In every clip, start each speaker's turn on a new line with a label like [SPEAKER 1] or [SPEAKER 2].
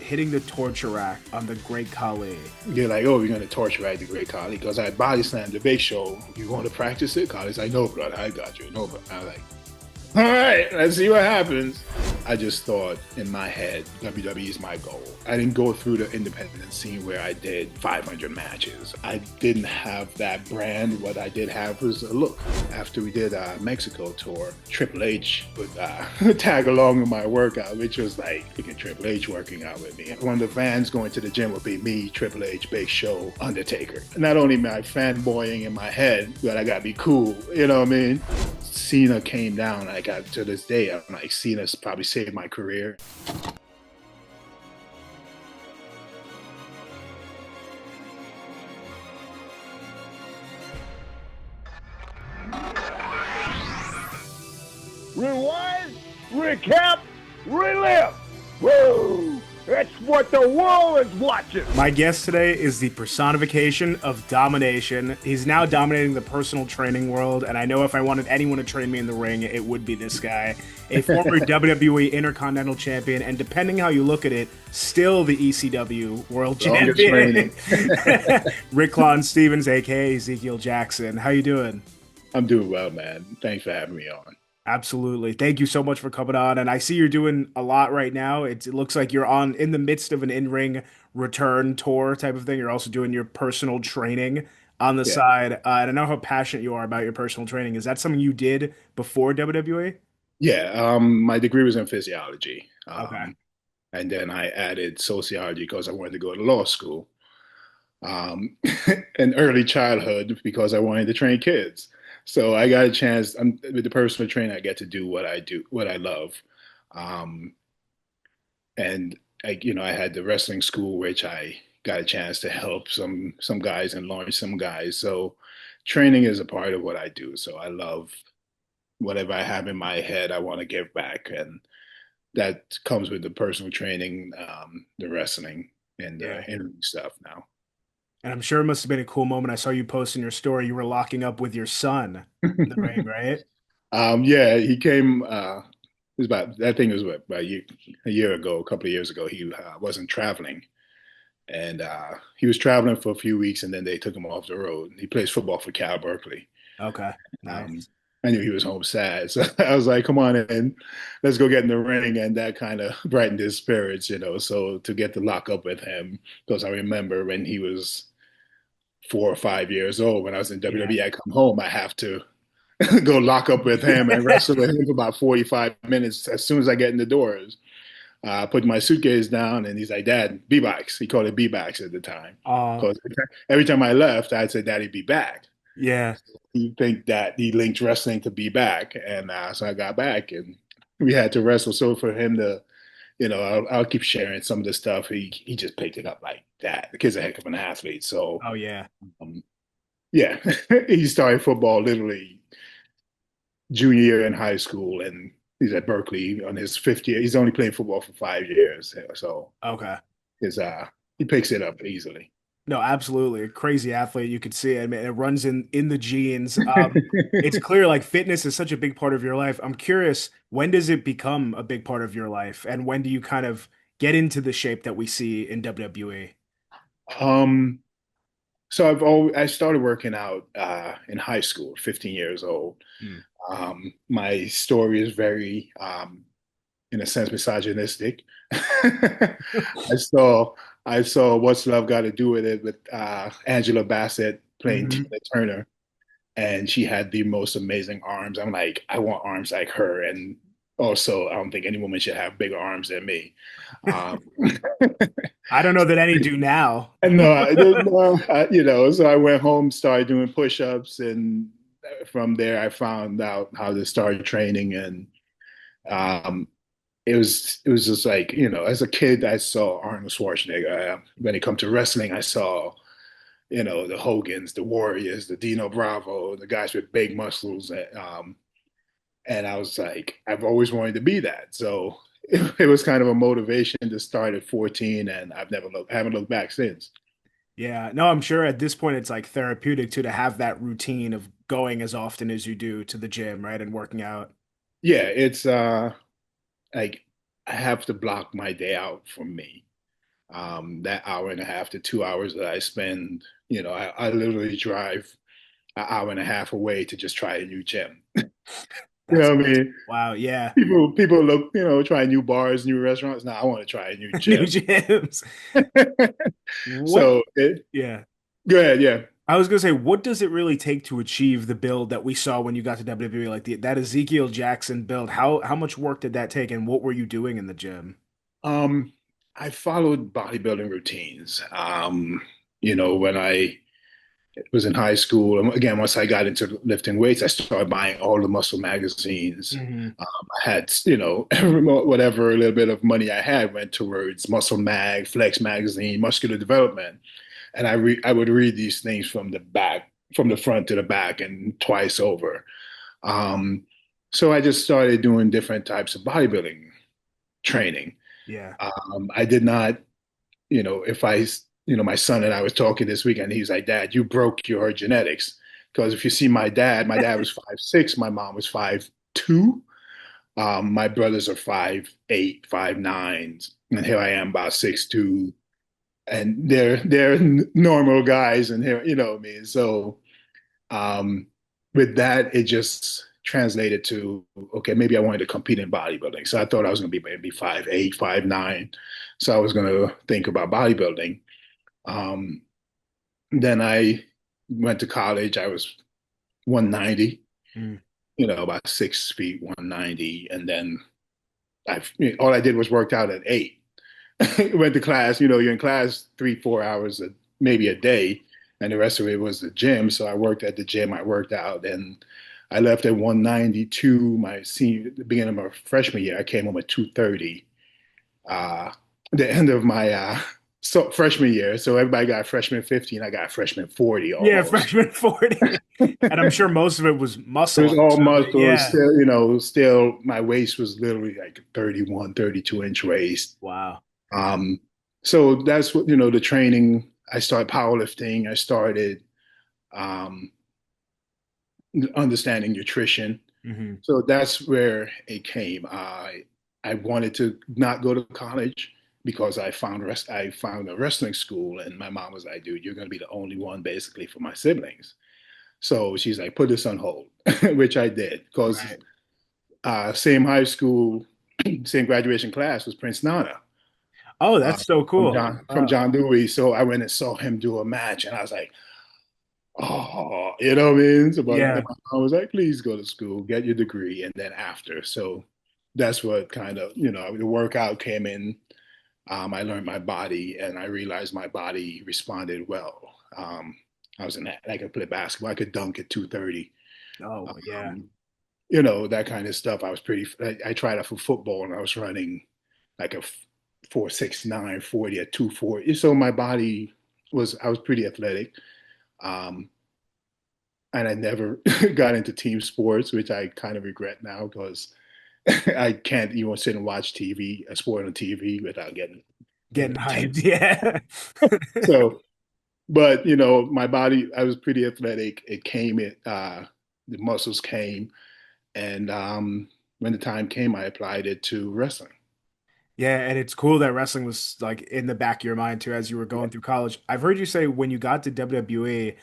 [SPEAKER 1] hitting the torture rack on the Great Khali.
[SPEAKER 2] They're like, oh, we're going to torture ride the Great Khali because I body slammed the Big Show. You want to practice it? Khali's like, no, brother, I got you. No, brother. I was like, all right, let's see what happens. I just thought in my head, WWE is my goal. I didn't go through the independent scene where I did 500 matches. I didn't have that brand. What I did have was a look. After we did a Mexico tour, Triple H would tag along in my workout, which was like freaking Triple H working out with me. One of the fans going to the gym would be me, Triple H, Big Show, Undertaker. Not only my fanboying in my head, but I gotta be cool, you know what I mean? Cena came down, I got to this day, I'm like, Cena's probably saved my career.
[SPEAKER 3] Rewind, recap, relive. Woo! That's what the world is watching.
[SPEAKER 1] My guest today is the personification of domination. He's now dominating the personal training world, and I know if I wanted anyone to train me in the ring, it would be this guy. A former WWE Intercontinental Champion, and depending how you look at it, still the ECW World Champion. Rycklon Stephens, a.k.a. Ezekiel Jackson. How you doing?
[SPEAKER 2] I'm doing well, man. Thanks for having me on.
[SPEAKER 1] Absolutely. Thank you so much for coming on. And I see you're doing a lot right now. It looks like you're in the midst of an in-ring return tour type of thing. You're also doing your personal training on the side. And I know how passionate you are about your personal training. Is that something you did before WWE?
[SPEAKER 2] Yeah, my degree was in physiology.
[SPEAKER 1] Okay.
[SPEAKER 2] And then I added sociology because I wanted to go to law school. And early childhood because I wanted to train kids. So I got a chance with the personal trainer. I get to do what I do, what I love, and I had the wrestling school, which I got a chance to help some guys and launch some guys. So training is a part of what I do. So I love whatever I have in my head. I want to give back, and that comes with the personal training, the wrestling, and the in-ring stuff now.
[SPEAKER 1] And I'm sure it must have been a cool moment. I saw you post in your story you were locking up with your son in the ring, right?
[SPEAKER 2] Yeah, he came. It was about that thing was about a year ago, a couple of years ago. He wasn't traveling, and he was traveling for a few weeks, and then they took him off the road. He plays football for Cal Berkeley.
[SPEAKER 1] Okay, nice.
[SPEAKER 2] I knew he was home sad, so I was like, "Come on in, let's go get in the ring," and that kind of brightened his spirits, you know. So to get to lock up with him, because I remember when he was 4 or 5 years old, when I was in WWE, I come home, I have to go lock up with him and wrestle with him for about 45 minutes as soon as I get in the doors. I put my suitcase down, and he's like, "Dad, be backs." He called it be backs at the time. Because every time I left, I'd say, "Daddy, be back."
[SPEAKER 1] Yeah.
[SPEAKER 2] He think that he linked wrestling to be back, and so I got back, and we had to wrestle. So for him to, I'll keep sharing some of the stuff. He just picked it up like that. The kid's a heck of an athlete. So yeah, he started football literally junior year in high school, and he's at Berkeley on his 5th year. He's only playing football for 5 years, so he picks it up easily.
[SPEAKER 1] No, absolutely. A crazy athlete. You could see it. I mean, it runs in the genes. It's clear like fitness is such a big part of your life. I'm curious, when does it become a big part of your life? And when do you kind of get into the shape that we see in WWE?
[SPEAKER 2] So I started working out in high school, 15 years old. My story is very, in a sense, misogynistic. I saw What's Love Got to Do with It with Angela Bassett playing Tina Turner, and she had the most amazing arms. I'm like, I want arms like her, and also I don't think any woman should have bigger arms than me.
[SPEAKER 1] I don't know that any do now.
[SPEAKER 2] No, so I went home, started doing push-ups, and from there I found out how to start training, and it was just like, as a kid, I saw Arnold Schwarzenegger. When it comes to wrestling, I saw, the Hogans, the Warriors, the Dino Bravo, the guys with big muscles. And I was like, I've always wanted to be that. So it was kind of a motivation to start at 14, and haven't looked back since.
[SPEAKER 1] Yeah, no, I'm sure at this point it's like therapeutic to have that routine of going as often as you do to the gym, right, and working out.
[SPEAKER 2] Yeah, it's like I have to block my day out for me. That hour and a half to 2 hours that I spend, I literally drive an hour and a half away to just try a new gym. You
[SPEAKER 1] That's
[SPEAKER 2] know what I mean?
[SPEAKER 1] wow. Yeah.
[SPEAKER 2] People look, try new bars, new restaurants. Now I want to try a new
[SPEAKER 1] New
[SPEAKER 2] gym.
[SPEAKER 1] gyms. What?
[SPEAKER 2] So
[SPEAKER 1] Yeah.
[SPEAKER 2] go ahead, yeah.
[SPEAKER 1] I was gonna say, what does it really take to achieve the build that we saw when you got to WWE, like that Ezekiel Jackson build? How much work did that take, and what were you doing in the gym?
[SPEAKER 2] Um, I followed bodybuilding routines. When I was in high school, and again, once I got into lifting weights, I started buying all the muscle magazines.
[SPEAKER 1] Hmm.
[SPEAKER 2] I had, whatever little bit of money I had went towards Muscle Mag, Flex Magazine, Muscular Development, and I would read these things from the back, from the front to the back, and twice over. Um, so I just started doing different types of bodybuilding training.
[SPEAKER 1] Yeah.
[SPEAKER 2] I did not, if my son and I was talking this weekend, he's like, Dad, you broke your genetics. Because if you see my dad was 5'6", my mom was 5'2". My brothers are 5'8", 5'9", and here I am about 6'2", and they're normal guys, and here, what I mean. So um, with that, it just translated to, okay, maybe I wanted to compete in bodybuilding. So I thought I was going to be maybe 5'8", 5'9". So I was going to think about bodybuilding. Um, then I went to college. I was 190,
[SPEAKER 1] Mm.
[SPEAKER 2] about 6 feet, 190. And then all I did was worked out at 8. Went to class, you're in class 3, 4 hours, maybe a day, and the rest of it was the gym. So I worked at the gym, I worked out, and I left at 192 the beginning of my freshman year. I came home at 230. Uh, the end of my freshman year. So everybody got freshman 50, and I got freshman 40
[SPEAKER 1] Yeah,
[SPEAKER 2] almost.
[SPEAKER 1] freshman 40. And I'm sure most of it was
[SPEAKER 2] It
[SPEAKER 1] muscle.
[SPEAKER 2] was all
[SPEAKER 1] So
[SPEAKER 2] muscle.
[SPEAKER 1] yeah.
[SPEAKER 2] Still my waist was literally like 31, 32-inch waist.
[SPEAKER 1] Wow.
[SPEAKER 2] Um, so that's what, the training. I started powerlifting. I started um, understanding nutrition.
[SPEAKER 1] Hmm.
[SPEAKER 2] So that's where it came. I wanted to not go to college because I found a wrestling school, and my mom was like, "Dude, you're going to be the only one basically for my siblings." So she's like, "Put this on hold," which I did because
[SPEAKER 1] Right.
[SPEAKER 2] same high school, same graduation class was Prince Nana.
[SPEAKER 1] Oh,
[SPEAKER 2] uh,
[SPEAKER 1] that's so
[SPEAKER 2] from
[SPEAKER 1] cool.
[SPEAKER 2] John Dewey. So I went and saw him do a match, and I was like, oh, you know what I mean? So
[SPEAKER 1] Yeah.
[SPEAKER 2] my mom was like, please go to school, get your degree, and then after. So that's what kind of, the workout came in. I learned my body, and I realized my body responded well. I was in that, I could play basketball, I could dunk at 230.
[SPEAKER 1] Oh, yeah.
[SPEAKER 2] Um, that kind of stuff. I tried out for football, and I was running like a 4.69 40 at 240. So my body I was pretty athletic. Um, and I never got into team sports, which I kind of regret now because I can't even sit and watch a sport on TV without getting
[SPEAKER 1] Getting hyped.
[SPEAKER 2] intense.
[SPEAKER 1] Yeah.
[SPEAKER 2] So, but my body, I was pretty athletic. The muscles came, and when the time came, I applied it to wrestling.
[SPEAKER 1] Yeah, and it's cool that wrestling was like in the back of your mind too as you were going through college. I've heard you say when you got to WWE,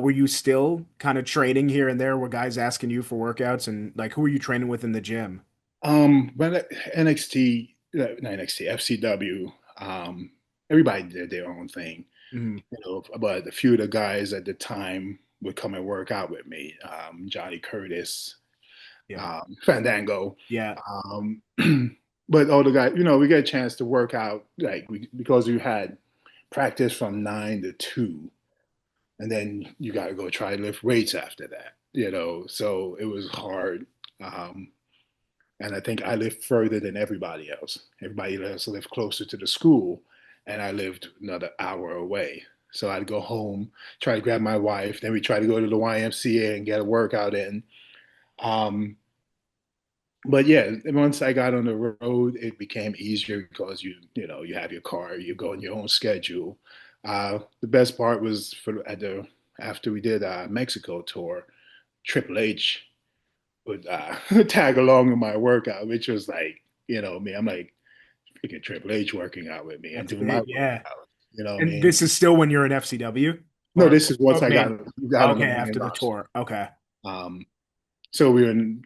[SPEAKER 1] were you still kind of training here and there? Were guys asking you for workouts and like who were you training with in the gym?
[SPEAKER 2] But NXT, not NXT, FCW, everybody did their own thing,
[SPEAKER 1] Mhm.
[SPEAKER 2] but a few of the guys at the time would come and work out with me. Johnny Curtis,
[SPEAKER 1] Yeah.
[SPEAKER 2] Fandango.
[SPEAKER 1] Yeah.
[SPEAKER 2] Um, but all the guys, we get a chance to work out because you had practice from 9 to 2, and then you got to go try to lift weights after that, so it was hard. Um, and I think I lived further than everybody else. Everybody else lived closer to the school, and I lived another hour away. So I'd go home, try to grab my wife, then we try to go to the YMCA and get a workout in. Um, but yeah, once I got on the road, it became easier because you have your car, you go on your own schedule. The best part was after we did Mexico tour, Triple H would tag along in my workout, which was like, me. I'm like, freaking Triple H working out with me and
[SPEAKER 1] That's
[SPEAKER 2] doing my
[SPEAKER 1] big. Yeah.
[SPEAKER 2] workout. You know what I
[SPEAKER 1] And
[SPEAKER 2] mean?
[SPEAKER 1] this is still when you're in FCW,
[SPEAKER 2] No,
[SPEAKER 1] or
[SPEAKER 2] this is once I got
[SPEAKER 1] main.
[SPEAKER 2] on the
[SPEAKER 1] Okay,
[SPEAKER 2] main
[SPEAKER 1] after the
[SPEAKER 2] roster.
[SPEAKER 1] tour. Okay.
[SPEAKER 2] Um, so we were in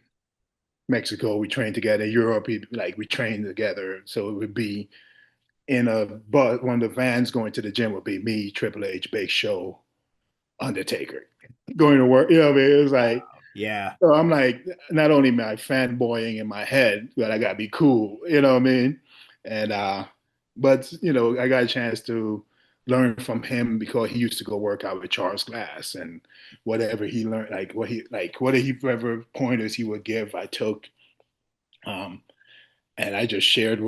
[SPEAKER 2] Mexico. We trained together. Europe, we trained together. So it would be in a but one of the vans going to the gym would be me, Triple H, Big Show, Undertaker, going to work. You know what I mean? It was like
[SPEAKER 1] Yeah.
[SPEAKER 2] so I'm like not only my fanboying in my head, but I gotta be cool. You know what I mean? And but I got a chance to learn from him because he used to go work out with Charles Glass and whatever he learned, whatever pointers he would give, I took. Um, and I just did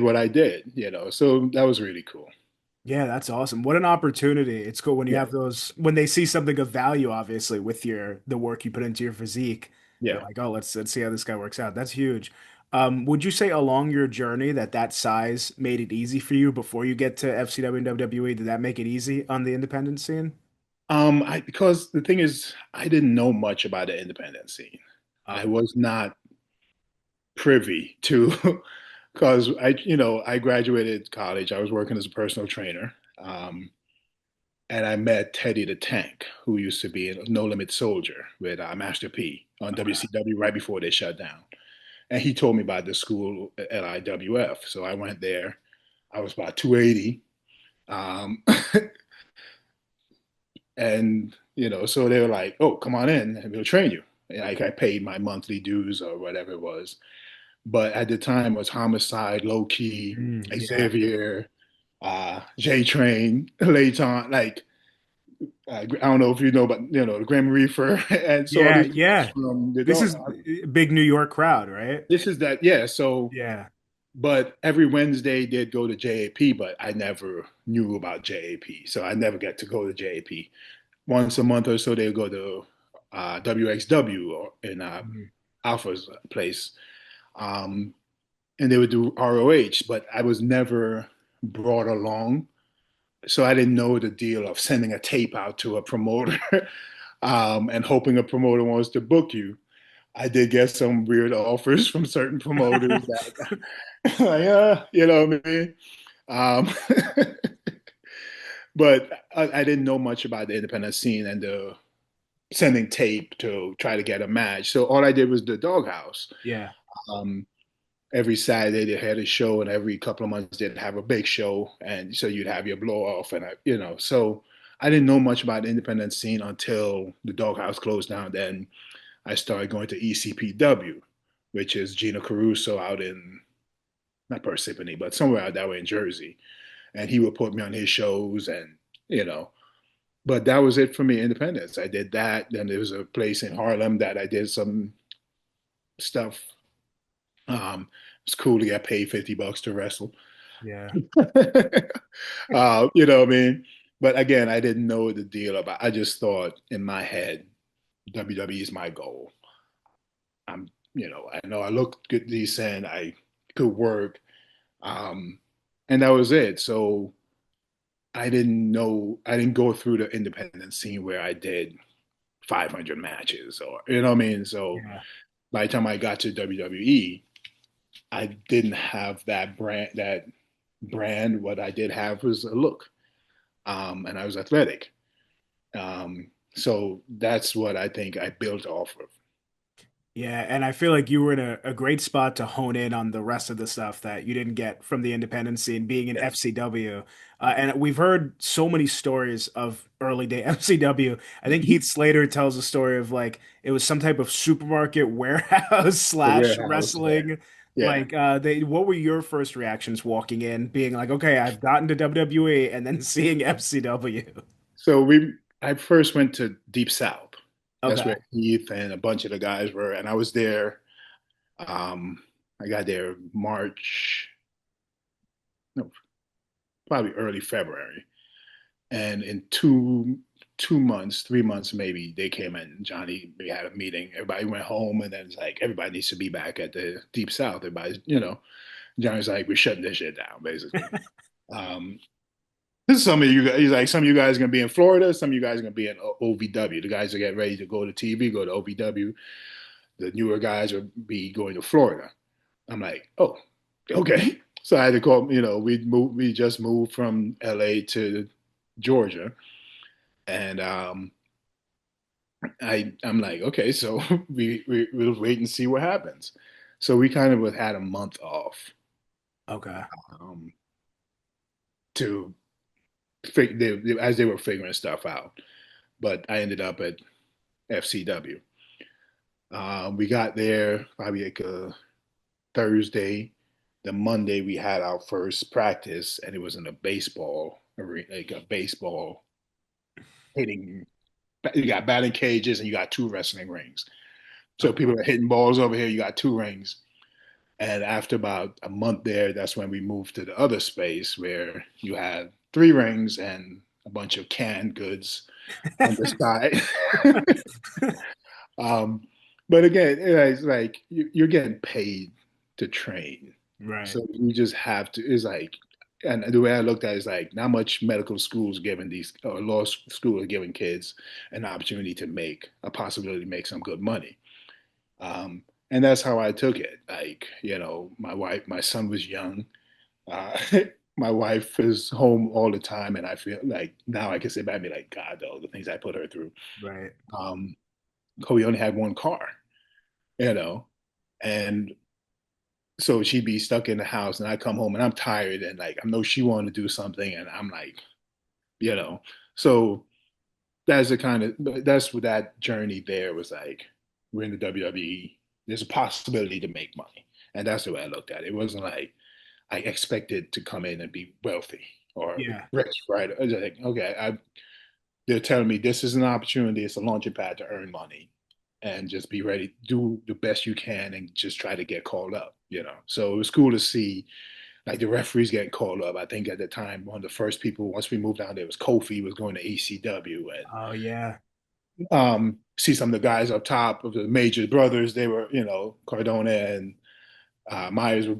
[SPEAKER 2] what I did. So that was really cool.
[SPEAKER 1] Yeah, that's awesome. What an opportunity. It's cool when you
[SPEAKER 2] Yeah,
[SPEAKER 1] have those when they see something of value, obviously, with the work you put into your physique. They're
[SPEAKER 2] yeah.
[SPEAKER 1] like, oh, let's see how this guy works out. That's huge. Would you say along your journey that size made it easy for you before you get to FCW and WWE? Did that make it easy on the independent scene?
[SPEAKER 2] Because the thing is, I didn't know much about the independent scene. I
[SPEAKER 1] Okay.
[SPEAKER 2] was not privy to, because I graduated college. I was working as a personal trainer, and I met Teddy the Tank, who used to be a No Limit Soldier with Master P on
[SPEAKER 1] Okay.
[SPEAKER 2] WCW right before they shut down. And he told me about the school at IWF. So I went there. I was about 280. Um, and so they were like, "Oh, come on in, and we'll train you." And like I paid my monthly dues or whatever it was. But at the time it was Homicide, Low Key,
[SPEAKER 1] Yeah.
[SPEAKER 2] Xavier, J Train, Layton. I don't know if you know, but the Grim Reaper, and so all
[SPEAKER 1] Yeah,
[SPEAKER 2] these guys
[SPEAKER 1] yeah.
[SPEAKER 2] from the
[SPEAKER 1] This
[SPEAKER 2] dog.
[SPEAKER 1] is a big New York crowd, right?
[SPEAKER 2] This is that, yeah. So,
[SPEAKER 1] Yeah.
[SPEAKER 2] but every Wednesday did go to JAP, but I never knew about JAP, so I never get to go to JAP. Once a month or so, they go to WXW or in
[SPEAKER 1] Mhm.
[SPEAKER 2] Alpha's place, um, and they would do ROH, but I was never brought along, so I didn't know the deal of sending a tape out to a promoter and hoping a promoter wants to book you. I did get some weird offers from certain promoters that, you know what I mean? Um, but I didn't know much about the independent scene and the sending tape to try to get a match. So all I did was the Doghouse.
[SPEAKER 1] Yeah.
[SPEAKER 2] Um, every Saturday they had a show, and every couple of months they'd have a big show, and so you'd have your blow off, and so I didn't know much about the independent scene until the Doghouse closed down. Then I started going to ECPW, which is Gina Caruso out in not Parsippany, but somewhere out that way in Jersey, and he would put me on his shows, and you know. But that was it for me, independence. I did that. Then there was a place in Harlem that I did some stuff. It's cool to get paid $50 to wrestle.
[SPEAKER 1] Yeah.
[SPEAKER 2] You know what I mean? But again, I didn't know the deal about. I just thought in my head, WWE is my goal. I know I look good, decent. I could work, um, and that was it. So I didn't know. I didn't go through the independent scene where I did 500 matches, or you know what I mean. So
[SPEAKER 1] Yeah.
[SPEAKER 2] by the time I got to WWE, I didn't have that brand. That brand. What I did have was a look, and I was athletic. So that's what I think I built off of.
[SPEAKER 1] Yeah, and I feel like you were in a great spot to hone in on the rest of the stuff that you didn't get from the independent scene being in
[SPEAKER 2] Yes.
[SPEAKER 1] FCW. And we've heard so many stories of early day FCW. I think Heath Slater tells a story of like it was some type of supermarket warehouse
[SPEAKER 2] The
[SPEAKER 1] slash
[SPEAKER 2] warehouse. Yeah.
[SPEAKER 1] wrestling.
[SPEAKER 2] Yeah.
[SPEAKER 1] Like what were your first reactions walking in, being like, okay, I've gotten to WWE and then seeing FCW?
[SPEAKER 2] So I first went to Deep South. That's
[SPEAKER 1] Okay.
[SPEAKER 2] where Heath and a bunch of the guys were, and I was there. Um, I got there March, no, probably early February, and in 2 months, 3 months maybe, they came in. Johnny, we had a meeting. Everybody went home, and then it's like everybody needs to be back at the Deep South. Johnny's like, we're shutting this shit down, basically. Um, some of you guys, he's like, some of you guys are gonna be in Florida, some of you guys are gonna be in OVW. The guys are getting ready to go to TV, go to OVW. The newer guys will be going to Florida. I'm like, oh, okay. So I had to call, we just moved from LA to Georgia. And I'm like, okay, so we'll wait and see what happens. So we kind of had a month off
[SPEAKER 1] Okay.
[SPEAKER 2] um, to as they were figuring stuff out. But I ended up at FCW. We got there probably like a Thursday. The Monday we had our first practice, and it was in a baseball arena, like a baseball hitting. You got batting cages and you got two wrestling rings. So
[SPEAKER 1] Okay.
[SPEAKER 2] people are hitting balls over here. You got two rings. And after about a month there, that's when we moved to the other space where you had three rings and a bunch of canned goods on the side. um, but again, it's like you're getting paid to train.
[SPEAKER 1] Right.
[SPEAKER 2] So you just have to, it's like, and the way I looked at it is like, not much medical schools giving these, or law school are giving kids an opportunity to make a possibility to make some good money. And that's how I took it. Like, my son was young. Uh, my wife is home all the time, and I feel like now I can sit back and be like, God, though, the things I put her through.
[SPEAKER 1] Right.
[SPEAKER 2] Um, we only had one car, you know, and so she'd be stuck in the house, and I come home and I'm tired, and like I know she wanted to do something, and I'm like, you know, so that's what that journey there was like. We're in the WWE. There's a possibility to make money, and that's the way I looked at it. It wasn't like I expected to come in and be wealthy or
[SPEAKER 1] Yeah.
[SPEAKER 2] rich, right? I was like, okay, they're telling me this is an opportunity. It's a launching pad to earn money, and just be ready, do the best you can, and just try to get called up. So it was cool to see like the referees getting called up. I think at the time, one of the first people, once we moved down there, was Kofi was going to ECW, and
[SPEAKER 1] Oh yeah.
[SPEAKER 2] see some of the guys up top of the major brothers. They were, Cardona and Myers were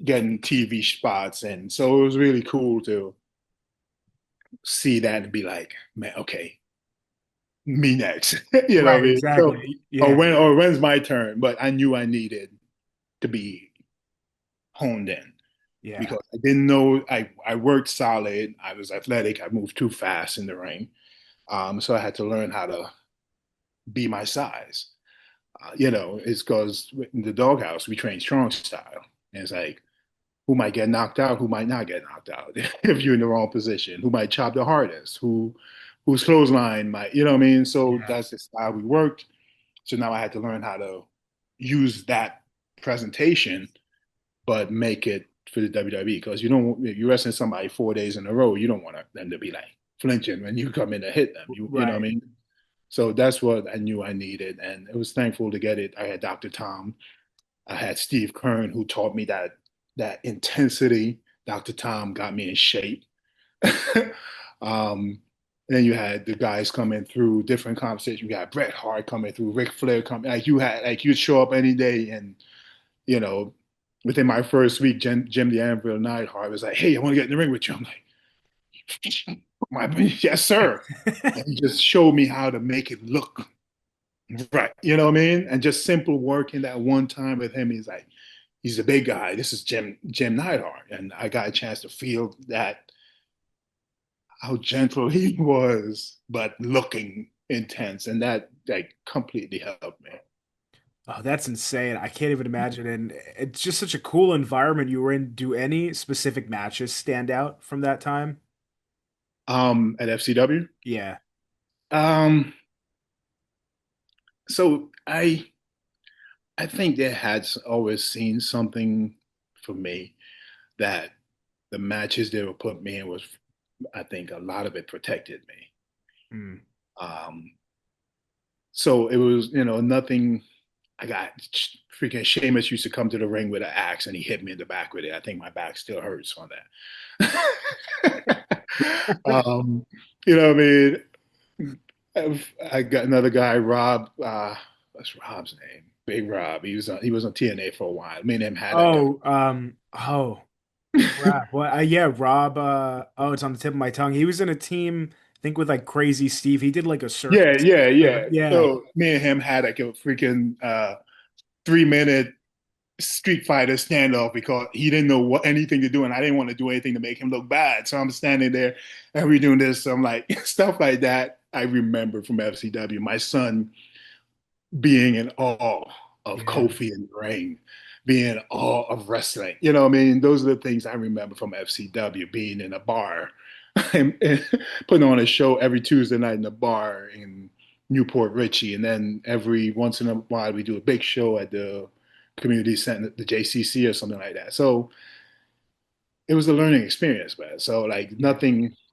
[SPEAKER 2] getting TV spots, and so it was really cool to see that and be like, man, okay, me next. You know what
[SPEAKER 1] Right.
[SPEAKER 2] I mean? So,
[SPEAKER 1] Exactly. Yeah.
[SPEAKER 2] when's my turn? But I knew I needed to be honed in
[SPEAKER 1] Yeah.
[SPEAKER 2] because I didn't know I worked solid. I was athletic. I moved too fast in the ring. So I had to learn how to be my size. It's because in the doghouse we train strong style. And it's like, who might get knocked out, who might not get knocked out if you're in the wrong position, who might chop the hardest, whose clothesline might, you know what I mean? So
[SPEAKER 1] Yeah.
[SPEAKER 2] that's the style we worked. So now I had to learn how to use that presentation, but make it for the WWE because you don't if you're wrestling somebody 4 days in a row, you don't want them to be like flinching when you come in to hit them. You know what I
[SPEAKER 1] Right.
[SPEAKER 2] mean? So that's what I knew I needed, and I was thankful to get it. I had Dr. Tom, I had Steve Kern who taught me that intensity. Dr. Tom got me in shape. um, then you had the guys coming through different conversations. You got Bret Hart coming through, Ric Flair coming. You'd show up any day, and you know, within my first week, Jim the Anvil Neidhart was like, "Hey, I want to get in the ring with you." I'm like, "Yes, sir." And he just showed me how to make it look right. You know what I mean? And just simple work in that one time with him. He's a big guy. This is Jim Neidhart, and I got a chance to feel that how gentle he was, but looking intense, and that like completely helped me.
[SPEAKER 1] Oh, that's insane. I can't even imagine. And it's just such a cool environment you were in. Do any specific matches stand out from that time?
[SPEAKER 2] At FCW,
[SPEAKER 1] Yeah.
[SPEAKER 2] um, so I think they had always seen something for me that the matches they were putting me in was, I think a lot of it protected me.
[SPEAKER 1] Mm.
[SPEAKER 2] Um, so it was, nothing. I got freaking Sheamus used to come to the ring with an axe and he hit me in the back with it. I think my back still hurts from that. You know what I mean? I got another guy, Rob. What's Rob's name? Big Rob. He was on TNA for a while. Me and him had like a
[SPEAKER 1] Oh, crap. What? Yeah, Rob. Oh, it's on the tip of my tongue. He was in a team, I think, with like Crazy Steve. He did like a
[SPEAKER 2] yeah,
[SPEAKER 1] circus.
[SPEAKER 2] yeah, yeah.
[SPEAKER 1] Yeah.
[SPEAKER 2] So me and him had like a freaking 3 minute Street Fighter standoff because he didn't know what anything to do, and I didn't want to do anything to make him look bad. So I'm standing there and we're doing this. So I'm like stuff like that. I remember from FCW. My son being in awe of
[SPEAKER 1] Yeah.
[SPEAKER 2] Kofi in the ring, being in awe of wrestling. You know what I mean? Those are the things I remember from FCW, being in a bar and putting on a show every Tuesday night in a bar in Newport Richie. And then every once in a while, we do a big show at the community center, the JCC or something like that. So it was a learning experience, man. So like
[SPEAKER 1] Yeah.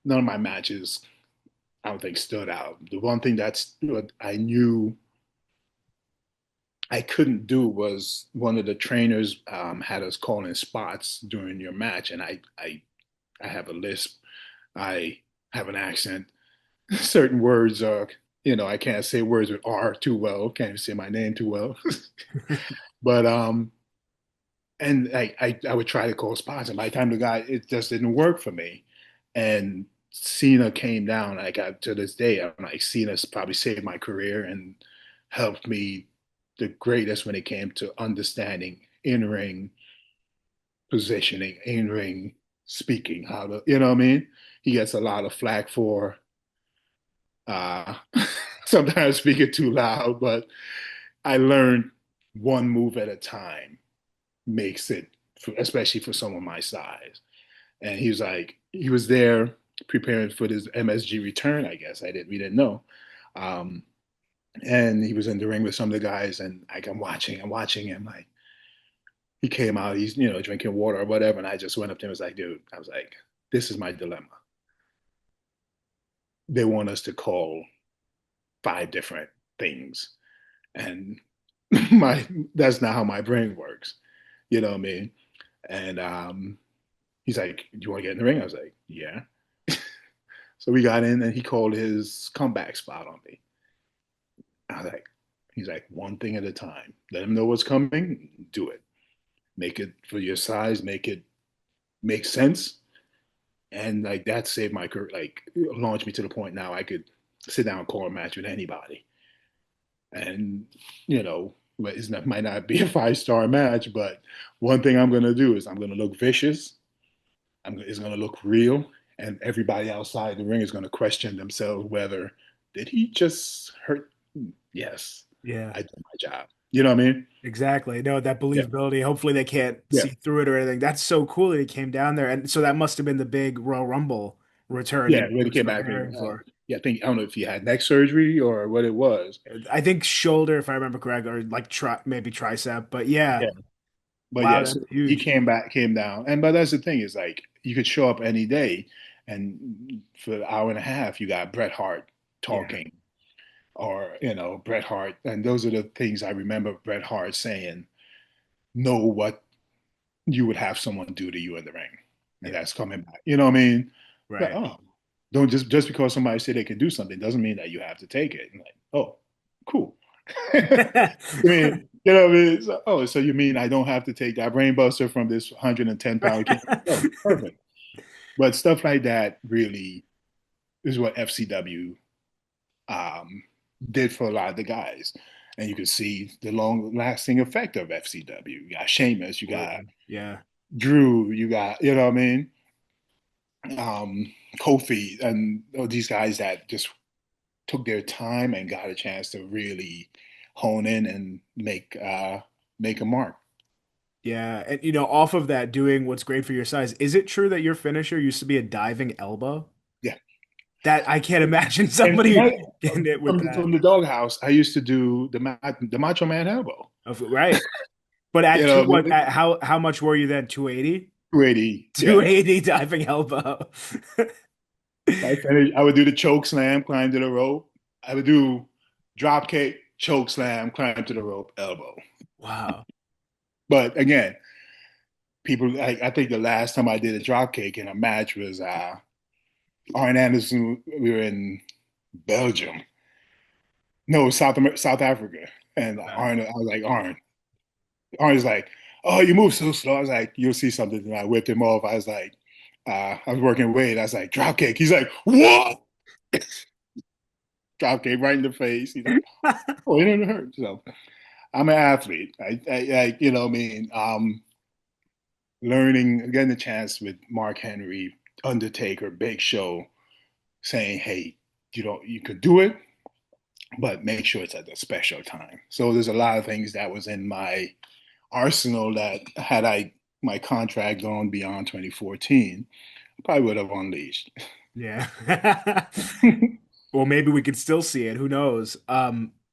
[SPEAKER 2] none of my matches, I don't think stood out. The one thing that's what I knew I couldn't do was one of the trainers had us call in spots during your match, and I have a lisp, I have an accent. Certain words are, I can't say words with R too well. Can't even say my name too well. But and I would try to call spots, and by the time the guy, it just didn't work for me. And Cena came down. Like to this day, I'm like Cena's probably saved my career and helped me the greatest when it came to understanding in ring positioning, in ring speaking, how to, you know what I mean? He gets a lot of flack for uh, sometimes speaking too loud, but I learned one move at a time makes it, especially for someone my size. And he was like, he was there preparing for this MSG return, I guess. We didn't know. Um, and he was in the ring with some of the guys, and like I'm watching him. Like he came out, he's drinking water or whatever, and I just went up to him and was like, dude, I was like, this is my dilemma. They want us to call 5 different things, and my that's not how my brain works. You know what I mean? And he's like, do you want to get in the ring? I was like, yeah. So we got in, and he called his comeback spot on me. I was like, he's like, one thing at a time. Let him know what's coming. Do it. Make it for your size. Make it make sense. And like that saved my career. Like launched me to the point now I could sit down and call a match with anybody. And it might not be a 5-star match, but one thing I'm gonna do is I'm gonna look vicious. It's gonna look real, and everybody outside the ring is gonna question themselves whether did he just hurt. Yes,
[SPEAKER 1] Yeah.
[SPEAKER 2] I did my job. You know what I mean?
[SPEAKER 1] Exactly. No, that
[SPEAKER 2] Yeah,
[SPEAKER 1] believability. Hopefully they can't
[SPEAKER 2] yeah,
[SPEAKER 1] see through it or anything. That's so cool that he came down there. And so that must have been the big Royal Rumble return
[SPEAKER 2] yeah.
[SPEAKER 1] he
[SPEAKER 2] When he
[SPEAKER 1] was
[SPEAKER 2] came back,
[SPEAKER 1] preparing for.
[SPEAKER 2] yeah, I don't know if he had neck surgery or what it was.
[SPEAKER 1] I think shoulder, if I remember correctly, or like maybe tricep. But yeah,
[SPEAKER 2] Yeah, but
[SPEAKER 1] wow,
[SPEAKER 2] yes,
[SPEAKER 1] that's
[SPEAKER 2] he
[SPEAKER 1] huge.
[SPEAKER 2] came down, and but that's the thing is like you could show up any day, and for an hour and a half, you got Bret Hart
[SPEAKER 1] Yeah.
[SPEAKER 2] talking, or Bret Hart, and those are the things I remember Bret Hart saying. Know what you would have someone do to you in the ring, and
[SPEAKER 1] Yeah.
[SPEAKER 2] that's coming back. You know what I mean? But,
[SPEAKER 1] Right.
[SPEAKER 2] oh, don't just because somebody say they can do something doesn't mean that you have to take it. And like, oh, cool. I mean, you know what I mean? So, oh, so you mean I don't have to take that brain buster from this 110-pound kid? Oh, perfect. But stuff like that really is what FCW um, did for a lot of the guys. And you can see the long lasting effect of FCW. You got Sheamus, you got
[SPEAKER 1] Absolutely. Yeah.
[SPEAKER 2] Drew, you got, you know what I mean? Kofi, and these guys that just took their time and got a chance to really hone in and make a mark.
[SPEAKER 1] Yeah. And off of that, doing what's great for your size, is it true that your finisher used to be a diving elbow?
[SPEAKER 2] Yeah.
[SPEAKER 1] That I can't imagine
[SPEAKER 2] And
[SPEAKER 1] somebody getting it with
[SPEAKER 2] from
[SPEAKER 1] that.
[SPEAKER 2] the doghouse, I used to do the Macho Man elbow.
[SPEAKER 1] Right. But at
[SPEAKER 2] You
[SPEAKER 1] two,
[SPEAKER 2] know,
[SPEAKER 1] what, at how much were you then? 280?
[SPEAKER 2] 280. Yeah.
[SPEAKER 1] 280 diving elbow.
[SPEAKER 2] I would do the choke slam, climb to the rope. I would do drop kick, choke slam, climb to the rope, elbow.
[SPEAKER 1] Wow.
[SPEAKER 2] But again, people, I think the last time I did a drop kick in a match was Arn Anderson. We were in Belgium. No, South Africa. And
[SPEAKER 1] Wow.
[SPEAKER 2] Arn, I was like, Arn's like, oh, you move so slow. I was like, you'll see something. And I whipped him off. I was like, I was working weight. I was like, drop kick. He's like, what? Drop kick right in the face. He's like, oh, it didn't hurt. So I'm an athlete. You know what I mean? Learning, getting a chance with Mark Henry, Undertaker, Big Show, saying, hey, you could do it, but make sure it's at a special time. So there's a lot of things that was in my arsenal that had my contract gone beyond 2014, I probably would have unleashed.
[SPEAKER 1] Yeah. Well, maybe we could still see it. Who knows?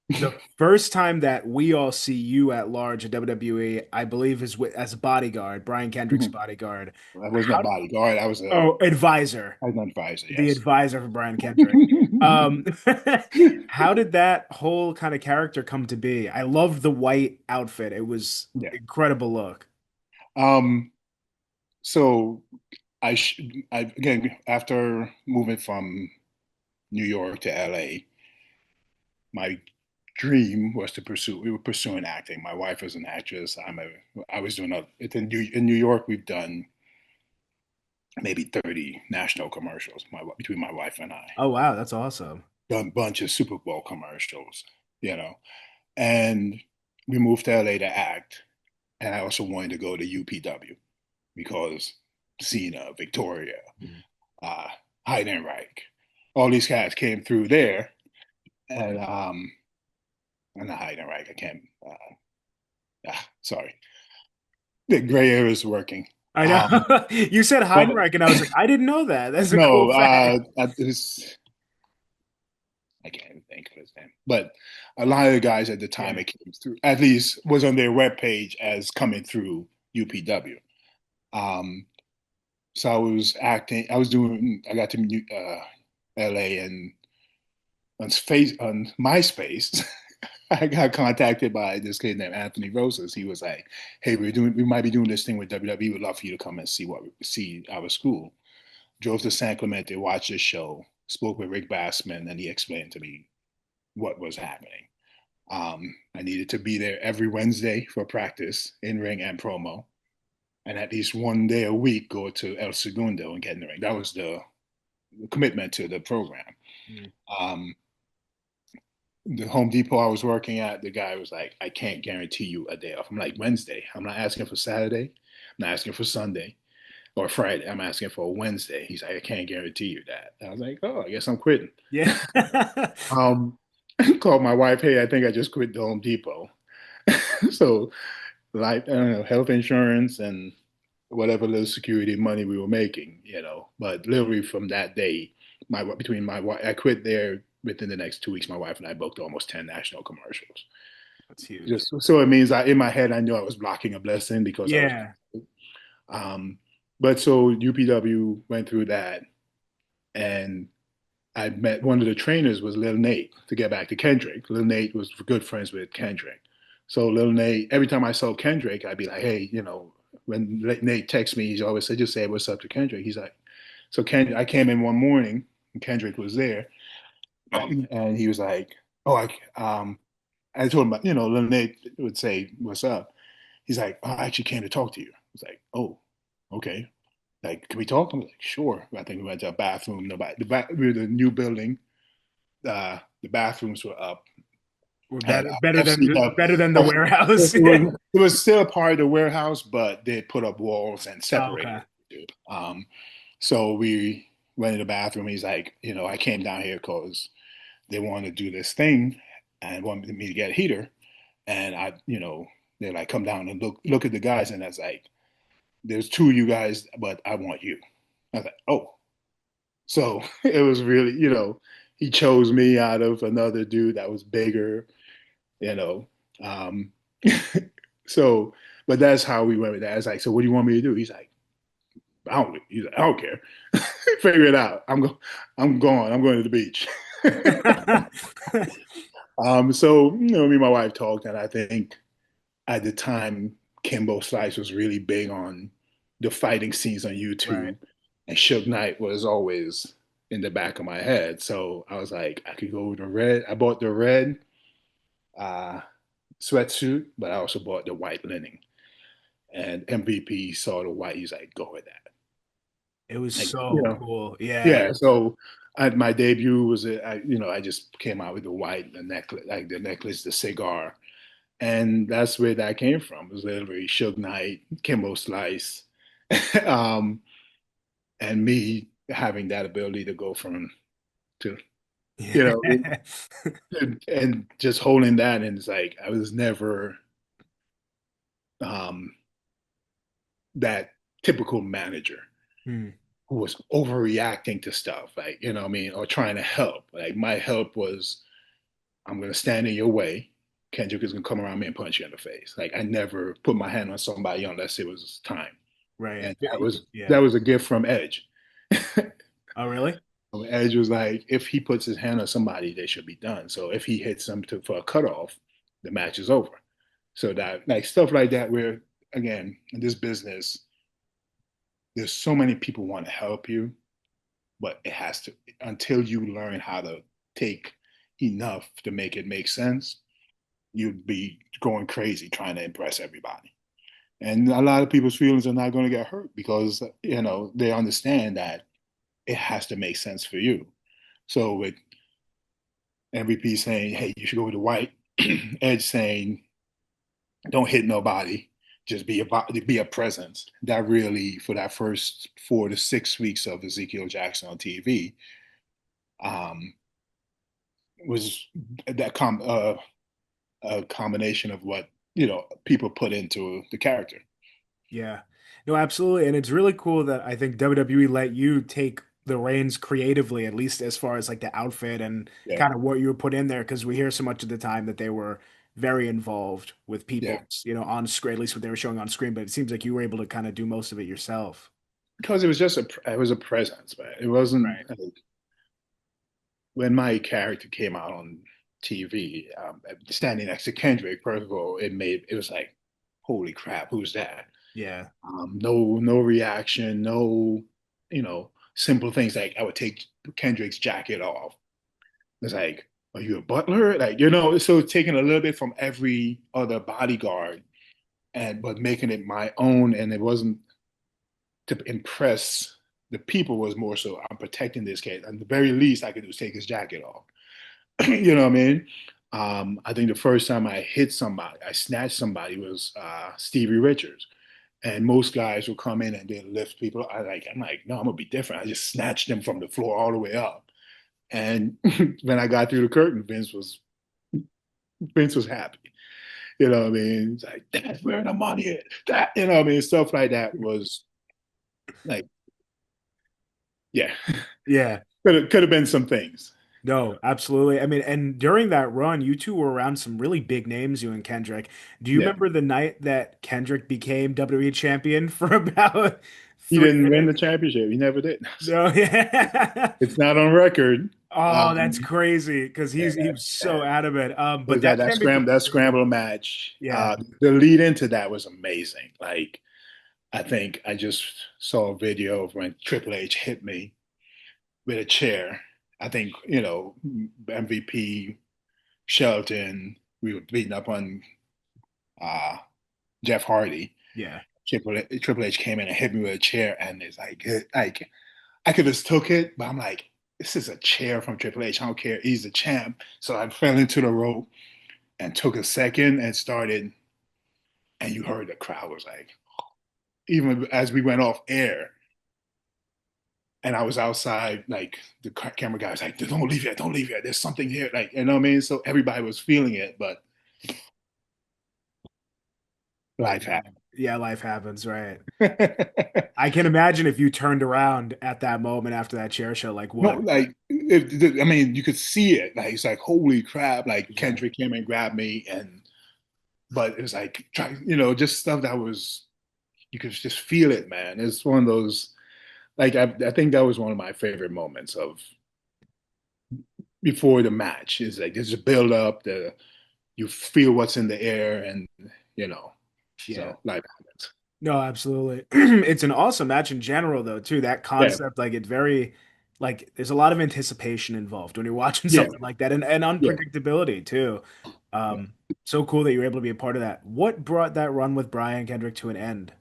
[SPEAKER 1] The first time that we all see you at large at WWE, I believe, is as a bodyguard, Brian Kendrick's bodyguard.
[SPEAKER 2] I wasn't a bodyguard.
[SPEAKER 1] Oh, advisor,
[SPEAKER 2] I was an advisor,
[SPEAKER 1] the
[SPEAKER 2] yes.
[SPEAKER 1] advisor for Brian Kendrick. Um, how did that whole kind of character come to be? I loved the white outfit. It was
[SPEAKER 2] Yeah.
[SPEAKER 1] incredible look.
[SPEAKER 2] Um, so I again, after moving from New York to LA, my dream was to pursue. We were pursuing acting. My wife is an actress. I was doing in New York. We've done maybe 30 national commercials. Between my wife and I,
[SPEAKER 1] Oh, wow, that's awesome.
[SPEAKER 2] done a bunch of Super Bowl commercials. You know, and we moved to LA to act. And I also wanted to go to UPW because Cena, Victoria,
[SPEAKER 1] Mhm.
[SPEAKER 2] uh, Heidenreich, all these guys came through there, and I'm not Heidenreich. I can't. Sorry, the gray area is working.
[SPEAKER 1] I
[SPEAKER 2] Um,
[SPEAKER 1] know. You said
[SPEAKER 2] but
[SPEAKER 1] Heinrich, and I was like, I didn't know that. That's a cool
[SPEAKER 2] no,
[SPEAKER 1] fact.
[SPEAKER 2] I can't even think of his name. But a lot of the guys at the time
[SPEAKER 1] Yeah.
[SPEAKER 2] it came through, at least was on their webpage as coming through UPW. Um, so I was acting. I got to LA and on MySpace. I got contacted by this kid named Anthony Rosas. He was like, "Hey, we might be doing this thing with WWE. We'd love for you to come and see our school." Drove to San Clemente, watched the show, spoke with Rick Bassman, and he explained to me what was happening. I needed to be there every Wednesday for practice, in ring and promo, and at least one day a week go to El Segundo and get in the ring. That was the commitment to the program.
[SPEAKER 1] Mm.
[SPEAKER 2] Um, the Home Depot I was working at, the guy was like, I can't guarantee you a day off. I'm like, Wednesday. I'm not asking for Saturday. I'm not asking for Sunday or Friday. I'm asking for a Wednesday. He's like, I can't guarantee you that. I was like, oh, I guess I'm quitting.
[SPEAKER 1] Yeah.
[SPEAKER 2] Um, called my wife, hey, I think I just quit the Home Depot. So, like, I don't know, health insurance and whatever little security money we were making, But literally from that day, between my wife, I quit there within the next 2 weeks. My wife and I booked almost 10 national commercials.
[SPEAKER 1] That's huge.
[SPEAKER 2] Just so it means in my head, I knew I was blocking a blessing because I was.
[SPEAKER 1] Yeah.
[SPEAKER 2] Um, but so UPW went through that, and I met one of the trainers was Lil Nate to get back to Kendrick. Lil Nate was good friends with Kendrick. So Lil Nate, every time I saw Kendrick, I'd be like, hey, when Nate texts me, he always said, just say what's up to Kendrick. He's like, so Kendrick, I came in one morning and Kendrick was there, and he was like, oh, I told him, Lil Nate would say, what's up? He's like, oh, I actually came to talk to you. I was like, oh, okay. Like, can we talk? I'm like, sure. I think we went to a bathroom. We were in the new building. The bathrooms were up.
[SPEAKER 1] We're
[SPEAKER 2] Had
[SPEAKER 1] better
[SPEAKER 2] FCF.
[SPEAKER 1] than the warehouse.
[SPEAKER 2] It was still a part of the warehouse, but they put up walls and
[SPEAKER 1] Oh,
[SPEAKER 2] separated
[SPEAKER 1] okay.
[SPEAKER 2] it. So we went in the bathroom. He's like, I came down here because they want to do this thing and wanted me to get a heater. And they're like, come down and look at the guys. And I was like, there's two of you guys, but I want you. I was like, oh. So it was really, he chose me out of another dude that was bigger, you know. Um, so, but that's how we went with that. I was like, so what do you want me to do? He's like, I don't care. Figure it out. I'm going. I'm going to the beach. So me and my wife talked, and I think at the time Kimbo Slice was really big on the fighting scenes on
[SPEAKER 1] Right.
[SPEAKER 2] YouTube, and Suge Knight was always in the back of my head. So I was like, I could go with the red. I bought the red uh, sweatsuit, but I also bought the white linen. And MVP saw the white. He's like, go with that.
[SPEAKER 1] It was
[SPEAKER 2] Like,
[SPEAKER 1] so cool. Yeah.
[SPEAKER 2] yeah. So my debut was, I just came out with the white, the necklace, the cigar, And that's where that came from. It was literally Suge Knight, Kimbo Slice, um, and me having that ability to go from to you know and just holding that, and it's like I was never um, that typical manager
[SPEAKER 1] Hmm.
[SPEAKER 2] who was overreacting to stuff, like, what I mean, or trying to help. Like my help was, I'm gonna stand in your way. Kendrick is gonna come around me and punch you in the face. Like I never put my hand on somebody unless it was time.
[SPEAKER 1] Right.
[SPEAKER 2] And that
[SPEAKER 1] Yeah.
[SPEAKER 2] was a gift from Edge.
[SPEAKER 1] Oh, really?
[SPEAKER 2] Edge was like, if he puts his hand on somebody, they should be done. So if he hits them for a cutoff, the match is over. So that, like, stuff like that, where again in this business, there's so many people want to help you, but it has to, until you learn how to take enough to make it make sense, you'd be going crazy trying to impress everybody. And a lot of people's feelings are not going to get hurt because they understand that it has to make sense for you. So with MVP saying, "Hey, you should go with the white," Edge saying, "Don't hit nobody, just be a presence." That really, for that first 4 to 6 weeks of Ezekiel Jackson on TV, um, was that a combination of what people put into the character.
[SPEAKER 1] Yeah. No, absolutely. And it's really cool that I think WWE let you take the reins creatively, at least as far as like the outfit and
[SPEAKER 2] Yeah,
[SPEAKER 1] kind of what you were put in there, because we hear so much of the time that they were very involved with
[SPEAKER 2] yeah,
[SPEAKER 1] people, on screen, at least what they were showing on screen, but it seems like you were able to kind of do most of it yourself.
[SPEAKER 2] because it was a presence, man. It wasn't
[SPEAKER 1] Right.
[SPEAKER 2] like, when my character came out on TV, standing next to Kendrick. First of all, it was like, holy crap, who's that?
[SPEAKER 1] Yeah.
[SPEAKER 2] No reaction, no, simple things like I would take Kendrick's jacket off. It's like, are you a butler? Like, so taking a little bit from every other bodyguard but making it my own, and it wasn't to impress the people, was more so I'm protecting this kid. And the very least I could do is take his jacket off. You know what I mean? I think the first time I snatched somebody was Stevie Richards. And most guys will come in and they lift people. I'm like, no, I'm gonna be different. I just snatched them from the floor all the way up. And when I got through the curtain, Vince was happy. You know what I mean? It's like, that's where the money is. That, you know what I mean? Stuff like that was like, yeah,
[SPEAKER 1] Yeah.
[SPEAKER 2] could have been some things.
[SPEAKER 1] No, absolutely. I mean, and during that run, you two were around some really big names, you and Kendrick. Do you
[SPEAKER 2] Yeah.
[SPEAKER 1] remember the night that Kendrick became WWE champion for about
[SPEAKER 2] He
[SPEAKER 1] three
[SPEAKER 2] didn't win the
[SPEAKER 1] minutes?
[SPEAKER 2] championship. He never did.
[SPEAKER 1] No, yeah.
[SPEAKER 2] It's not on record.
[SPEAKER 1] Oh, that's
[SPEAKER 2] Um,
[SPEAKER 1] crazy because
[SPEAKER 2] yeah,
[SPEAKER 1] he was so
[SPEAKER 2] yeah.
[SPEAKER 1] adamant. But
[SPEAKER 2] Was that
[SPEAKER 1] that
[SPEAKER 2] that
[SPEAKER 1] championship,
[SPEAKER 2] scramble match?
[SPEAKER 1] yeah,
[SPEAKER 2] The lead into that was amazing. Like, I think I just saw a video of when Triple H hit me with a chair. I think, MVP, Shelton, we were beating up on uh, Jeff Hardy.
[SPEAKER 1] yeah,
[SPEAKER 2] Triple H came in and hit me with a chair, and it's like I could have took it, but I'm like, this is a chair from Triple H. I don't care. He's the champ. So I fell into the rope and took a second and started, and you heard the crowd was like, even as we went off air, and I was outside, like the camera guy was like, "Don't leave yet, don't leave yet. There's something here." Like, you know what I mean? So everybody was feeling it, but life happened.
[SPEAKER 1] yeah. Life happens, right? I can imagine if you turned around at that moment after that chair show, like
[SPEAKER 2] No,
[SPEAKER 1] what?
[SPEAKER 2] like, I mean, you could see it. Like, it's like, holy crap! Like
[SPEAKER 1] Yeah,
[SPEAKER 2] Kendrick came and grabbed me, but it was like, just stuff that was, you could just feel it, man. It's one of those, like, I think that was one of my favorite moments of before the match. Is like there's a build up, you feel what's in the air, and you know,
[SPEAKER 1] yeah.
[SPEAKER 2] so life happens.
[SPEAKER 1] No, absolutely. It's an awesome match in general, though, too. That
[SPEAKER 2] Yeah,
[SPEAKER 1] concept, like, it's very, like, there's a lot of anticipation involved when you're watching
[SPEAKER 2] yeah,
[SPEAKER 1] something like that and
[SPEAKER 2] yeah,
[SPEAKER 1] unpredictability, too.
[SPEAKER 2] yeah.
[SPEAKER 1] So cool that you were able to be a part of that. What brought that run with Brian Kendrick to an end?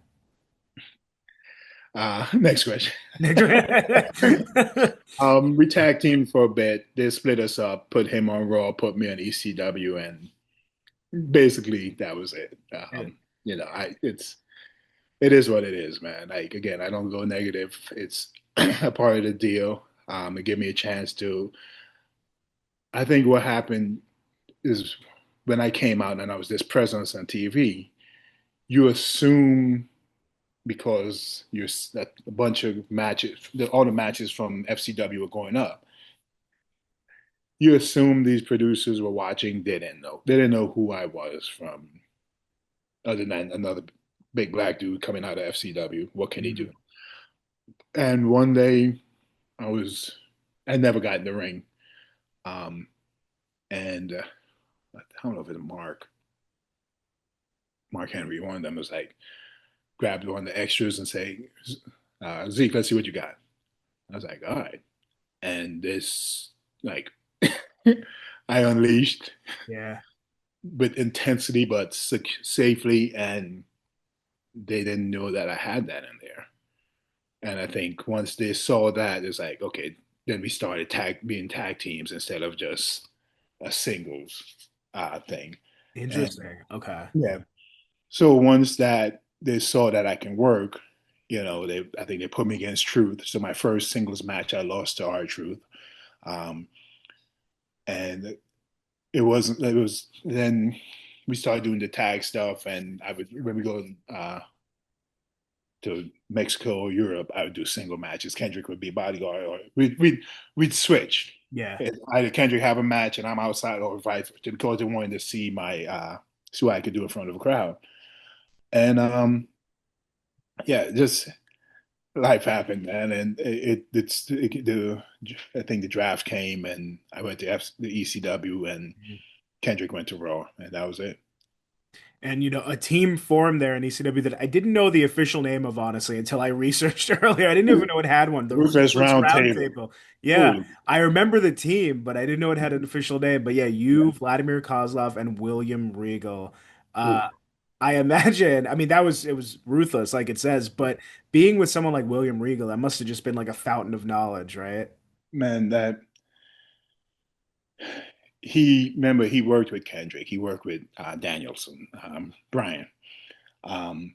[SPEAKER 2] Next question. We tag team for a bit. They split us up, put him on Raw, put me on ECW, and basically that was it.
[SPEAKER 1] And
[SPEAKER 2] It is what it is, man. Like again, I don't go negative. It's a part of the deal. It gave me a chance to. I think what happened is when I came out and I was this presence on TV, you assume because that a bunch of matches, all the matches from FCW were going up. You assume these producers were watching, they didn't know who I was from, other than another big black dude coming out of FCW. What can he do? And one day, I was, I never got in the ring, um, and I don't know if it's Mark Henry, one of them was like, grabbed one of the extras and say, Zeke, let's see what you got. I was like, all right. And this, like, I unleashed
[SPEAKER 1] yeah,
[SPEAKER 2] with intensity, but safely, and they didn't know that I had that in there. And I think once they saw that, it's like, okay, then we started being tag teams instead of just a singles thing. And
[SPEAKER 1] interesting. Okay.
[SPEAKER 2] yeah, so once that they saw that I can work, I think they put me against Truth. So my first singles match, I lost to R-Truth. Um, and it wasn't, it was, then we started doing the tag stuff. And when we go to Mexico or Europe, I would do single matches. Kendrick would be bodyguard, or we'd switch.
[SPEAKER 1] Yeah.
[SPEAKER 2] Either Kendrick have a match and I'm outside, or vice versa, because they wanted to see what I could do in front of a crowd. And yeah, just life happened, man, and I think the draft came, and I went to the ECW, and Kendrick went to Raw, and that was it.
[SPEAKER 1] And a team formed there in ECW that I didn't know the official name of, honestly, until I researched earlier. I didn't even know it had one. The
[SPEAKER 2] Ruthless
[SPEAKER 1] Ruthless
[SPEAKER 2] Roundtable.
[SPEAKER 1] Roundtable. Yeah,
[SPEAKER 2] Ooh,
[SPEAKER 1] I remember the team, but I didn't know it had an official name. But yeah,
[SPEAKER 2] yeah.
[SPEAKER 1] you, Vladimir Kozlov, and William Regal.
[SPEAKER 2] Ooh,
[SPEAKER 1] I imagine. I mean, it was ruthless, like it says. But being with someone like William Regal, that must have just been like a fountain of knowledge, right?
[SPEAKER 2] man, that he worked with Kendrick, he worked with Danielson, Brian, um,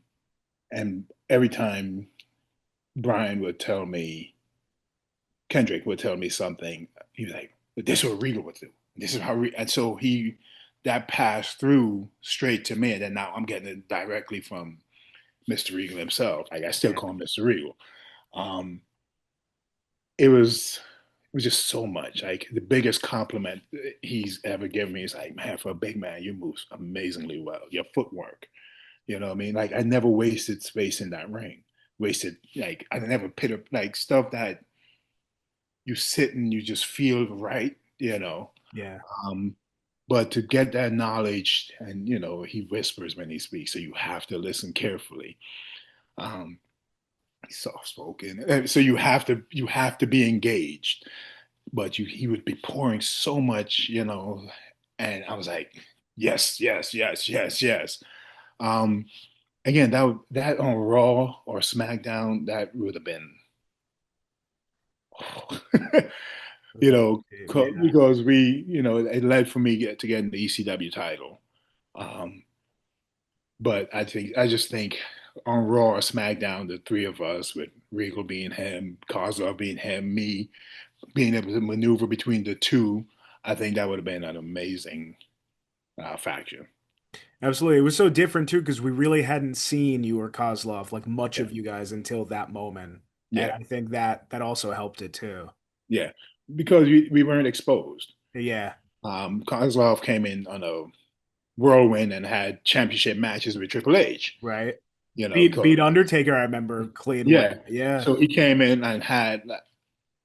[SPEAKER 2] and every time Brian would tell me, Kendrick would tell me something, he was like, "This is what Regal would do. This is how," and so that passed through straight to me, and then now I'm getting it directly from Mr. Regal himself. Like I still
[SPEAKER 1] Yeah.
[SPEAKER 2] call him Mr. Regal. Um, it was just so much. Like the biggest compliment he's ever given me is like, man, for a big man, you move amazingly well. Your footwork, you know what I mean? Like I never wasted space in that ring. Wasted like I never pit up like stuff that you sit and you just feel right,
[SPEAKER 1] Yeah.
[SPEAKER 2] Um, but to get that knowledge, and he whispers when he speaks, so you have to listen carefully. Um, he's soft spoken, so you have to be engaged. But he would be pouring so much, and I was like, yes, yes, yes, yes, yes. Um, Again, that on Raw or SmackDown, that would have been,
[SPEAKER 1] Yeah.
[SPEAKER 2] because it led for me to getting the ECW title. Um, but I just think on Raw or SmackDown, the three of us, with Regal being him, Kozlov being him, me being able to maneuver between the two, I think that would have been an amazing faction.
[SPEAKER 1] Absolutely. It was so different too because we really hadn't seen you or Kozlov, like much
[SPEAKER 2] Yeah,
[SPEAKER 1] of you guys until that moment. And
[SPEAKER 2] yeah,
[SPEAKER 1] I think that also helped it too.
[SPEAKER 2] yeah. Because we weren't exposed.
[SPEAKER 1] Yeah,
[SPEAKER 2] Kozlov came in on a whirlwind and had championship matches with Triple H.
[SPEAKER 1] right.
[SPEAKER 2] Because
[SPEAKER 1] Beat Undertaker, I remember clean with.
[SPEAKER 2] yeah,
[SPEAKER 1] Yeah,
[SPEAKER 2] so he came in and had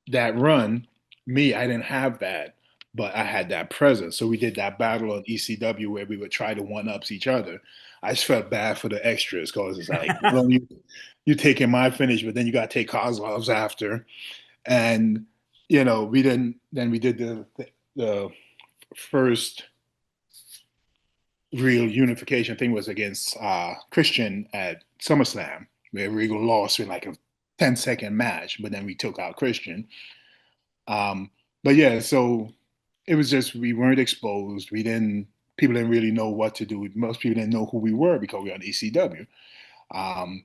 [SPEAKER 2] that run. Me, I didn't have that, but I had that presence. So we did that battle on ECW where we would try to one ups each other. I just felt bad for the extras because it's like, not only you taking my finish, but then you got to take Kozlov's after. And we didn't. Then we did the first real unification thing was against Christian at SummerSlam, where Regal lost in like a 10-second match, but then we took out Christian. But yeah, so it was just we weren't exposed. We didn't people didn't really know what to do. Most people didn't know who we were because we were on ECW. Um,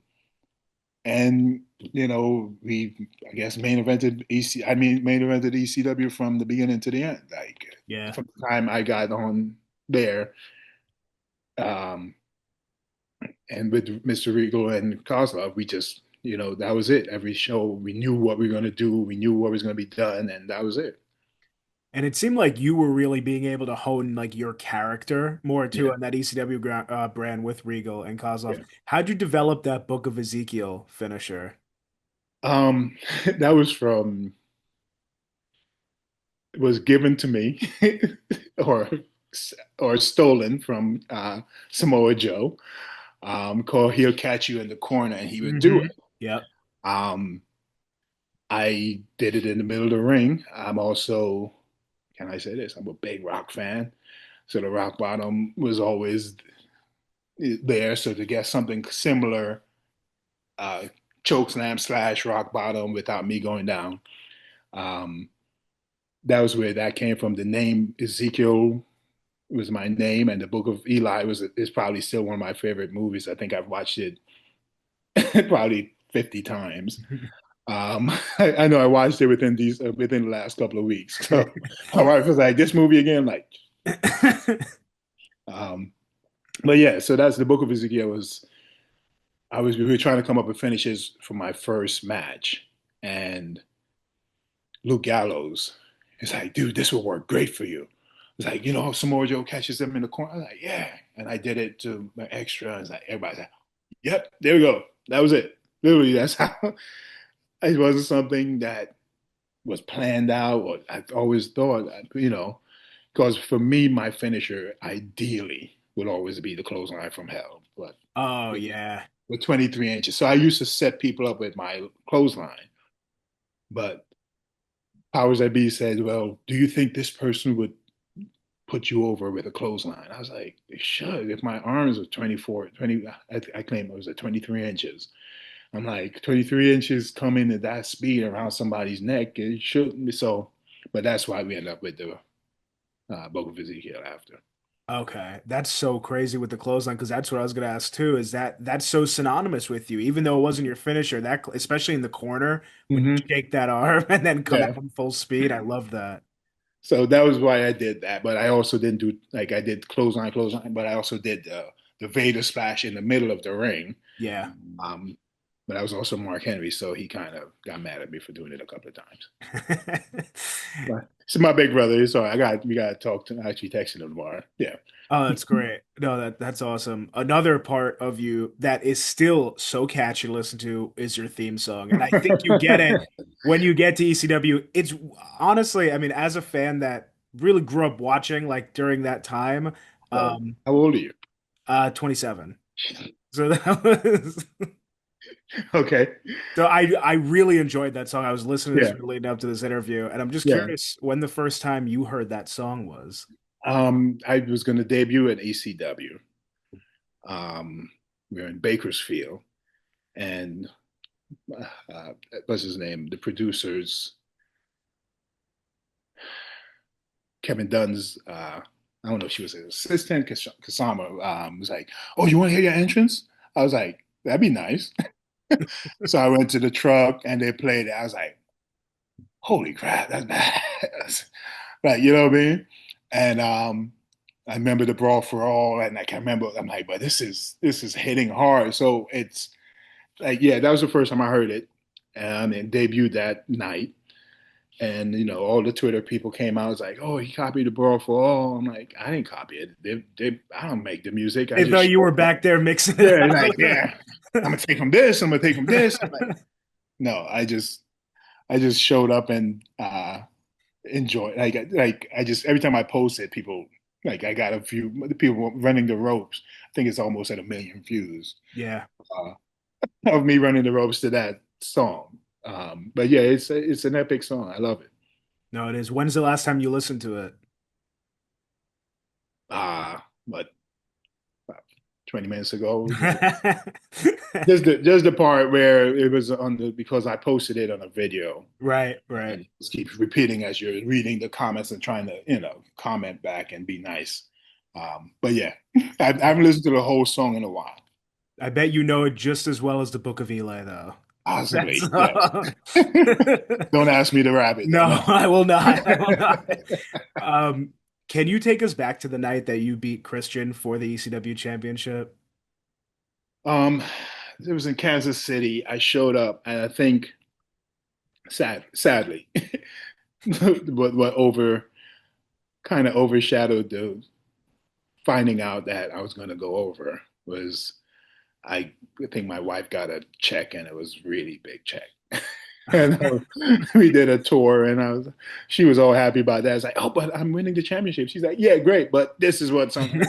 [SPEAKER 2] and we, I guess, main evented ECW from the beginning to the end. Like
[SPEAKER 1] Yeah.
[SPEAKER 2] from the time I got on there, um, and with Mr. Regal and Kozlov, we just, that was it. Every show, we knew what we were going to do. We knew what was going to be done, and that was it.
[SPEAKER 1] And it seemed like you were really being able to hone like your character more too
[SPEAKER 2] Yeah,
[SPEAKER 1] on that ECW brand with Regal and Kozlov.
[SPEAKER 2] yeah.
[SPEAKER 1] How'd you develop that Book of Ezekiel finisher?
[SPEAKER 2] Um, that was given to me, or stolen from Samoa Joe. Called "He'll Catch You in the Corner," and he would do
[SPEAKER 1] Hmm.
[SPEAKER 2] it.
[SPEAKER 1] Yep.
[SPEAKER 2] Um, I did it in the middle of the ring. I'm also, can I say this? I'm a big rock fan. So the rock bottom was always there. So to get something similar, uh, choke slam slash rock bottom without me going down, um, that was where that came from. The name Ezekiel was my name, and the Book of Eli is probably still one of my favorite movies. I think I've watched it probably 50 times. I know I watched it within the last couple of weeks. So my wife was like, "This movie again?" Like, um, but yeah. So that's the Book of Ezekiel. We were trying to come up with finishes for my first match, and Luke Gallows is like, "Dude, this will work great for you." It's like, Samoa Joe catches them in the corner. I'm like, yeah, and I did it to my extra. It's like everybody's like, "Yep, there we go. That was it." Literally, that's how. It wasn't something that was planned out, or I always thought, because for me, my finisher ideally would always be the clothesline from hell, but
[SPEAKER 1] Oh
[SPEAKER 2] with,
[SPEAKER 1] yeah.
[SPEAKER 2] with 23 inches. So I used to set people up with my clothesline, but powers that be said, "Well, do you think this person would put you over with a clothesline?" I was like, "They should. If my arms are 20, I claim it was at 23 inches. I'm like, 23 inches coming at that speed around somebody's neck, it shouldn't be so." But that's why we end up with the Book of Ezekiel after.
[SPEAKER 1] Okay, that's so crazy with the clothesline because that's what I was gonna ask too. Is that's so synonymous with you, even though it wasn't your finisher? That especially in the corner when you
[SPEAKER 2] Hmm.
[SPEAKER 1] shake that arm and then come
[SPEAKER 2] Yeah.
[SPEAKER 1] out from full speed. I love that.
[SPEAKER 2] So that was why I did that. But I also didn't do, like, I did clothesline, but I also did the Vader splash in the middle of the ring.
[SPEAKER 1] Yeah.
[SPEAKER 2] Um, but I was also Mark Henry, so he kind of got mad at me for doing it a couple of times. But it's my big brother. So we got to talk to, actually texting him tomorrow. Yeah.
[SPEAKER 1] Oh, that's great. No, that's awesome. Another part of you that is still so catchy to listen to is your theme song. And I think you get it when you get to ECW. It's honestly, I mean, as a fan that really grew up watching like during that time,
[SPEAKER 2] So,
[SPEAKER 1] um,
[SPEAKER 2] how old are you?
[SPEAKER 1] 27. So that was
[SPEAKER 2] Okay.
[SPEAKER 1] so I really enjoyed that song. I was listening to
[SPEAKER 2] Yeah.
[SPEAKER 1] this leading up to this interview, and I'm just
[SPEAKER 2] Yeah.
[SPEAKER 1] curious when the first time you heard that song was.
[SPEAKER 2] I was going to debut at ECW. Um, we were in Bakersfield, and uh, what's his name? The producers, Kevin Dunn's, I don't know if she was an assistant, Kasama, was like, "Oh, you want to hear your entrance?" I was like, "That'd be nice." So I went to the truck and they played it. I was like, "Holy crap, that's badass!" Like, you know what I mean? And I remember the Brawl for All, and I can remember, I'm like, "But this is hitting hard." So it's like, yeah, that was the first time I heard it, and it debuted that night. And all the Twitter people came out. Was like, "Oh, he copied the Brawl for All." I'm like, I didn't copy it. I don't make the music. I
[SPEAKER 1] They thought
[SPEAKER 2] just
[SPEAKER 1] you were back there mixing it
[SPEAKER 2] yeah, like
[SPEAKER 1] up.
[SPEAKER 2] yeah. I'm gonna take from this. I'm gonna take from this. I'm like, no, I just showed up and enjoyed. Like I just every time I post it, people like I got a few people running the ropes. I think it's almost at 1 million views
[SPEAKER 1] Yeah.
[SPEAKER 2] uh, of me running the ropes to that song. But yeah, it's an epic song. I love it.
[SPEAKER 1] No, it is. When's the last time you listened to it?
[SPEAKER 2] But 20 minutes ago, just the part where it was on the because I posted it on a video.
[SPEAKER 1] Right, right.
[SPEAKER 2] And it just keeps repeating as you're reading the comments and trying to comment back and be nice. But yeah, I haven't listened to the whole song in a while.
[SPEAKER 1] I bet you know it just as well as the Book of Eli, though. That's
[SPEAKER 2] Possibly, yes. Don't ask me to rap it though.
[SPEAKER 1] no,
[SPEAKER 2] No.
[SPEAKER 1] I will not. I will not. Um, can you take us back to the night that you beat Christian for the ECW Championship?
[SPEAKER 2] Um, it was in Kansas City. I showed up, and I think sadly, what kind of overshadowed the finding out that I was going to go over was I think my wife got a check, and it was really big check. And we did a tour, and she was all happy about that. I was like, "Oh, but I'm winning the championship." She's like, "Yeah, great, but this is what's on."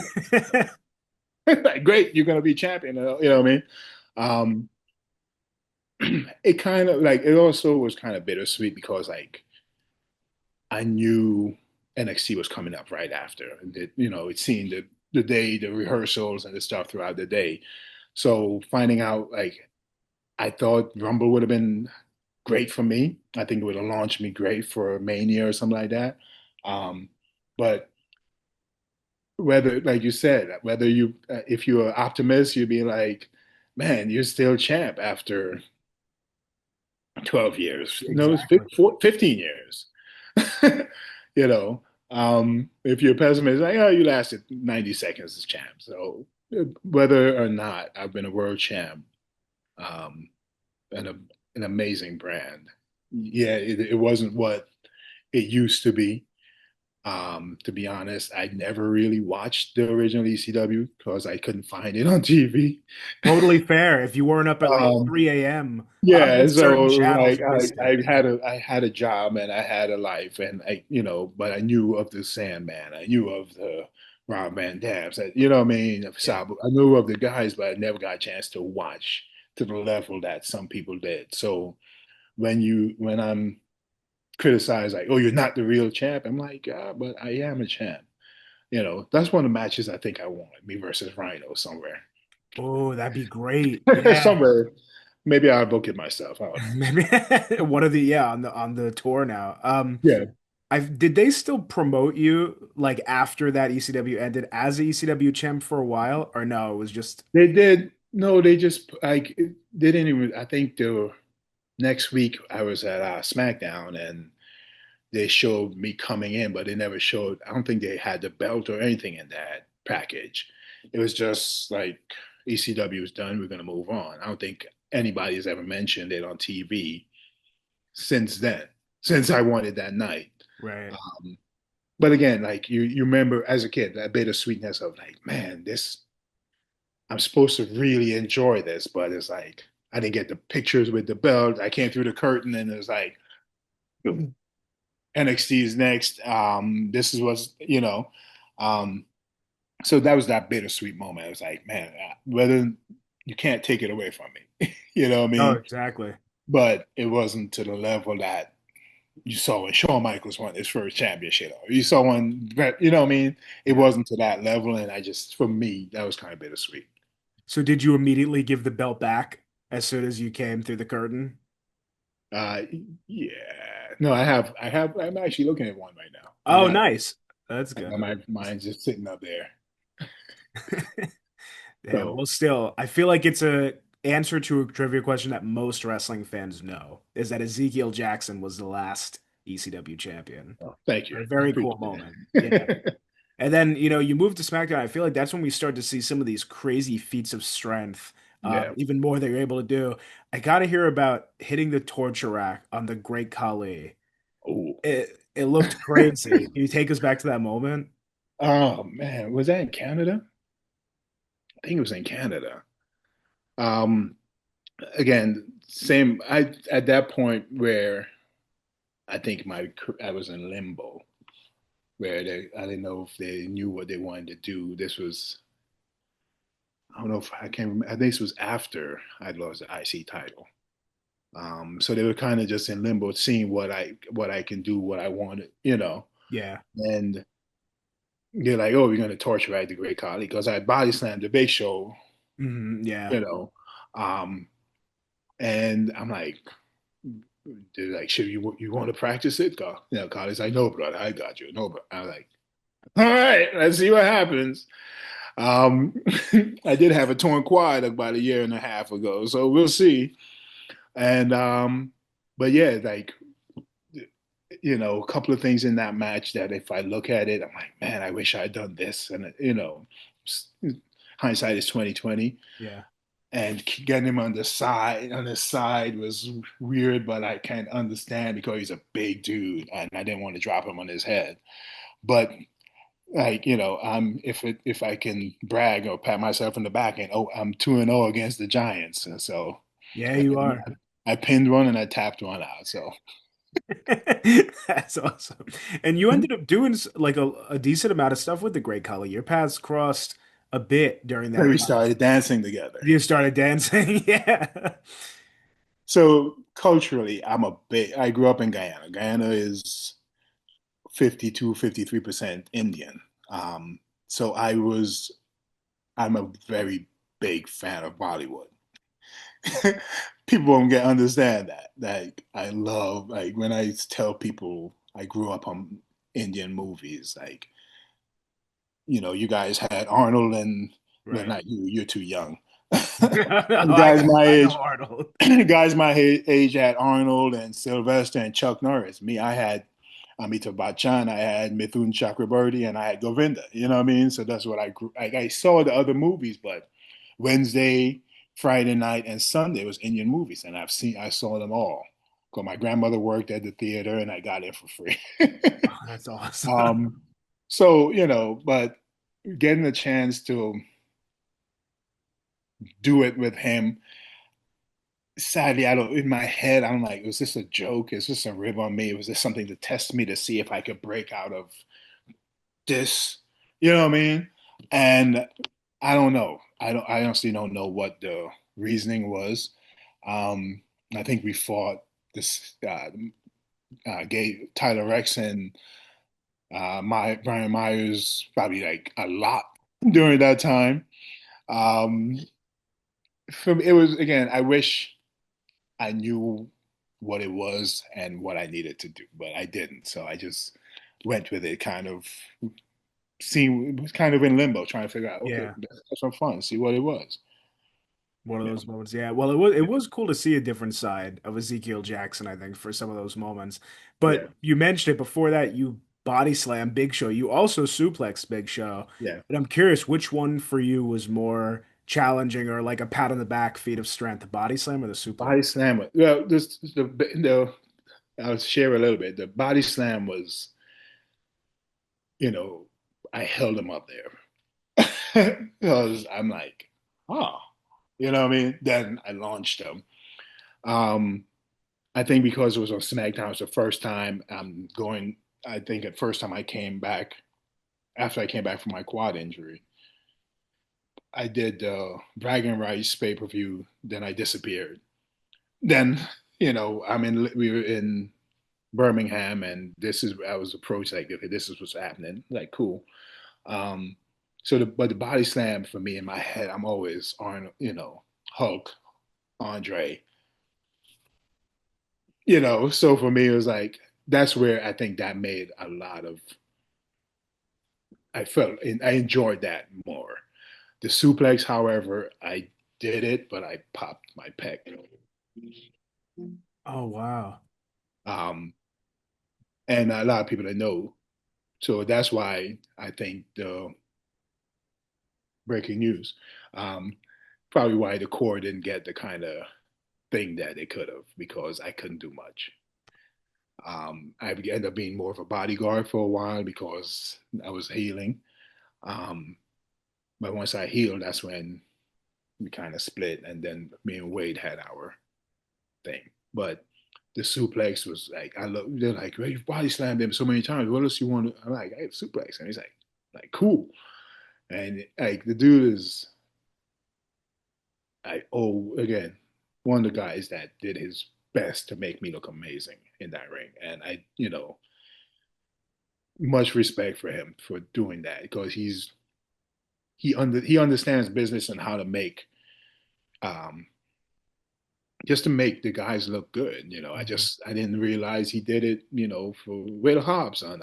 [SPEAKER 2] Like, great, you're gonna be champion. You know what I mean? Um, it kind of like it also was kind of bittersweet because like I knew NXT was coming up right after, and it seeing the day, the rehearsals and the stuff throughout the day. So finding out like I thought Rumble would have been great for me. I think it would have launched me great for Mania or something like that. Um, but whether, like you said, whether if you're an optimist, you'd be like, man, you're still champ after 12 years. No, it's
[SPEAKER 1] Exactly.
[SPEAKER 2] 15 years. You know, if you're a pessimist, like, oh, you lasted 90 seconds as champ. So whether or not I've been a world champ, um, and an amazing brand. Yeah, it wasn't what it used to be. To be honest, I never really watched the original ECW because I couldn't find it on TV.
[SPEAKER 1] Totally fair. If you weren't up at like
[SPEAKER 2] Um,
[SPEAKER 1] 3 a.m.
[SPEAKER 2] yeah,
[SPEAKER 1] On
[SPEAKER 2] so
[SPEAKER 1] certain channels,
[SPEAKER 2] like
[SPEAKER 1] you missed it.
[SPEAKER 2] I had a job and I had a life and but I knew of the Sandman, I knew of the Rob Van Dams, you know what I mean?
[SPEAKER 1] Yeah.
[SPEAKER 2] Sabu, I knew of the guys, but I never got a chance to watch to the level that some people did. So when I'm criticized like, oh, you're not the real champ, I'm like, yeah, but I am a champ. That's one of the matches I think I want, me versus Rhino somewhere.
[SPEAKER 1] Oh, that'd be great. Yeah.
[SPEAKER 2] Somewhere. Maybe I'll book it myself. I don't know.
[SPEAKER 1] Maybe one of the on the tour now.
[SPEAKER 2] Yeah,
[SPEAKER 1] I did they still promote you like after that ECW ended as a ECW champ for a while, or no? It was just
[SPEAKER 2] they did. No, they just like they didn't even. I think the next week I was at SmackDown and they showed me coming in, but they never showed. I don't think they had the belt or anything in that package. It was just like ECW is done. We're gonna move on. I don't think anybody's ever mentioned it on TV since then. Since I won it that night.
[SPEAKER 1] right.
[SPEAKER 2] Um, but again, like you remember as a kid that bittersweetness of like, man, this I'm supposed to really enjoy this, but it's like I didn't get the pictures with the belt. I came through the curtain and it's like NXT is next. This is what's Um, so that was that bittersweet moment. It was like, man, whether you can't take it away from me, you know what I
[SPEAKER 1] Oh,
[SPEAKER 2] mean?
[SPEAKER 1] exactly.
[SPEAKER 2] But it wasn't to the level that you saw when Shawn Michaels won his first championship. Or you saw one, you know what I mean? It
[SPEAKER 1] Yeah.
[SPEAKER 2] wasn't to that level, and for me, that was kind of bittersweet.
[SPEAKER 1] So did you immediately give the belt back as soon as you came through the curtain?
[SPEAKER 2] Uh, yeah, no, I'm actually looking at one right now.
[SPEAKER 1] Oh, nice. That's
[SPEAKER 2] I
[SPEAKER 1] good.
[SPEAKER 2] got my mine's just sitting up there.
[SPEAKER 1] Yeah,
[SPEAKER 2] So,
[SPEAKER 1] well, still, I feel like it's a answer to a trivia question that most wrestling fans know is that Ezekiel Jackson was the last ECW champion.
[SPEAKER 2] thank you.
[SPEAKER 1] A
[SPEAKER 2] I
[SPEAKER 1] very cool
[SPEAKER 2] appreciate
[SPEAKER 1] moment. Yeah.
[SPEAKER 2] it.
[SPEAKER 1] And then, you move to SmackDown. I feel like that's when we start to see some of these crazy feats of strength,
[SPEAKER 2] Yeah.
[SPEAKER 1] even more that you're able to do. I got to hear about hitting the torture rack on the Great Khali.
[SPEAKER 2] Oh.
[SPEAKER 1] It looked crazy. Can you take us back to that moment?
[SPEAKER 2] Oh man, was that in Canada? I think it was in Canada. Um, Again, same. I at that point where I think I was in limbo, where I didn't know if they knew what they wanted to do. This was I don't know if I can remember. I think this was after I'd lost the IC title. So they were kind of just in limbo, seeing what I can do, what I wanted,
[SPEAKER 1] Yeah.
[SPEAKER 2] and they're like, "Oh, we're gonna torture the Great Khali," because I body slammed the Big Show,
[SPEAKER 1] Yeah.
[SPEAKER 2] you know, um, and I'm like, they're like, "Should you want to practice it?" Khali's like, "No, brother, I got you. No, but I'm like." All right, let's see what happens. Um, I did have a torn quad about a year and a half ago, so we'll see. And but yeah, like a couple of things in that match that if I look at it, I'm like, man, I wish I had done this. And hindsight is 2020.
[SPEAKER 1] Yeah.
[SPEAKER 2] And getting him on the side was weird, but I can't understand because he's a big dude, and I didn't want to drop him on his head. But like I'm if I can brag or pat myself in the back, and I'm 2-0 against the Giants, and so
[SPEAKER 1] Yeah, you are.
[SPEAKER 2] I pinned one and I tapped one out. So
[SPEAKER 1] That's awesome. And you ended up doing like a decent amount of stuff with the Great Khali. Your paths crossed a bit during that
[SPEAKER 2] we
[SPEAKER 1] time.
[SPEAKER 2] started dancing together.
[SPEAKER 1] You started dancing. Yeah.
[SPEAKER 2] So culturally, I grew up in Guyana. Guyana is 52, 53% Indian. So I'm a very big fan of Bollywood. People don't get understand that. Like I love like when I tell people I grew up on Indian movies, like you guys had Arnold and well,
[SPEAKER 1] Right.
[SPEAKER 2] not you, you're too young.
[SPEAKER 1] No,
[SPEAKER 2] Guys my
[SPEAKER 1] I know
[SPEAKER 2] age,
[SPEAKER 1] Arnold.
[SPEAKER 2] guys my age had Arnold and Sylvester and Chuck Norris. Me, I had Amitabh Bachchan, I had Mithun Chakraborty, and I had Govinda. You know what I mean? So that's what I grew. Like I saw the other movies, but Wednesday, Friday night, and Sunday was Indian movies, and I saw them all. Because my grandmother worked at the theater, and I got it for free.
[SPEAKER 1] Oh, that's awesome.
[SPEAKER 2] um, so but getting a chance to do it with him, sadly, I don't. In my head, I'm like, was this a joke? Is this a rib on me? Was this something to test me to see if I could break out of this? You know what I mean? And I don't know. I honestly don't know what the reasoning was. Um, I think we fought this gay Tyler Rex and Brian Myers probably like a lot during that time. Um, it was again. I wish I knew what it was and what I needed to do, but I didn't. So I just went with it, kind of seeing, was kind of in limbo, trying to figure out, okay,
[SPEAKER 1] Yeah.
[SPEAKER 2] let's have some fun, see what it was.
[SPEAKER 1] One of
[SPEAKER 2] Yeah.
[SPEAKER 1] those moments. Yeah. Well, it was cool to see a different side of Ezekiel Jackson, I think, for some of those moments.
[SPEAKER 2] Yeah.
[SPEAKER 1] But you mentioned it before that you body slam Big Show. You also suplex Big Show.
[SPEAKER 2] Yeah.
[SPEAKER 1] And I'm curious which one for you was more challenging or like a pat on the back, feat of strength, the body slam or the suplex?
[SPEAKER 2] Body slam. Well, I'll share a little bit. The body slam was, you know, I held him up there because I'm like, oh, you know what I mean? Then I launched him. Um, I think because it was on SmackDown, it was the first time I'm going. I think at first time I came back after I came back from my quad injury, I did the Bragging Rights pay per view. Then I disappeared. Then we were in Birmingham, and I was approached like, okay, this is what's happening. Like, cool. Um, but the body slam for me in my head, I'm always on, Hulk, Andre, So for me, it was like that's where I think that made a lot of. I enjoyed that more. The suplex, however, I did it, but I popped my pec.
[SPEAKER 1] Oh, wow.
[SPEAKER 2] Um, and a lot of people that know. So that's why I think the breaking news, um, probably why the core didn't get the kind of thing that it could have because I couldn't do much. I ended up being more of a bodyguard for a while because I was healing. Um, but once I healed, that's when we kind of split, and then me and Wade had our thing. But the suplex was like, they're like, well, you've body slammed him so many times. What else you want to? I'm like, I have suplex, and he's like cool. And like the dude is, again, one of the guys that did his best to make me look amazing in that ring, and much respect for him for doing that because he understands business and how to make um just to make the guys look good.
[SPEAKER 1] Mhm.
[SPEAKER 2] I didn't realize he did it, for Will Hobbs on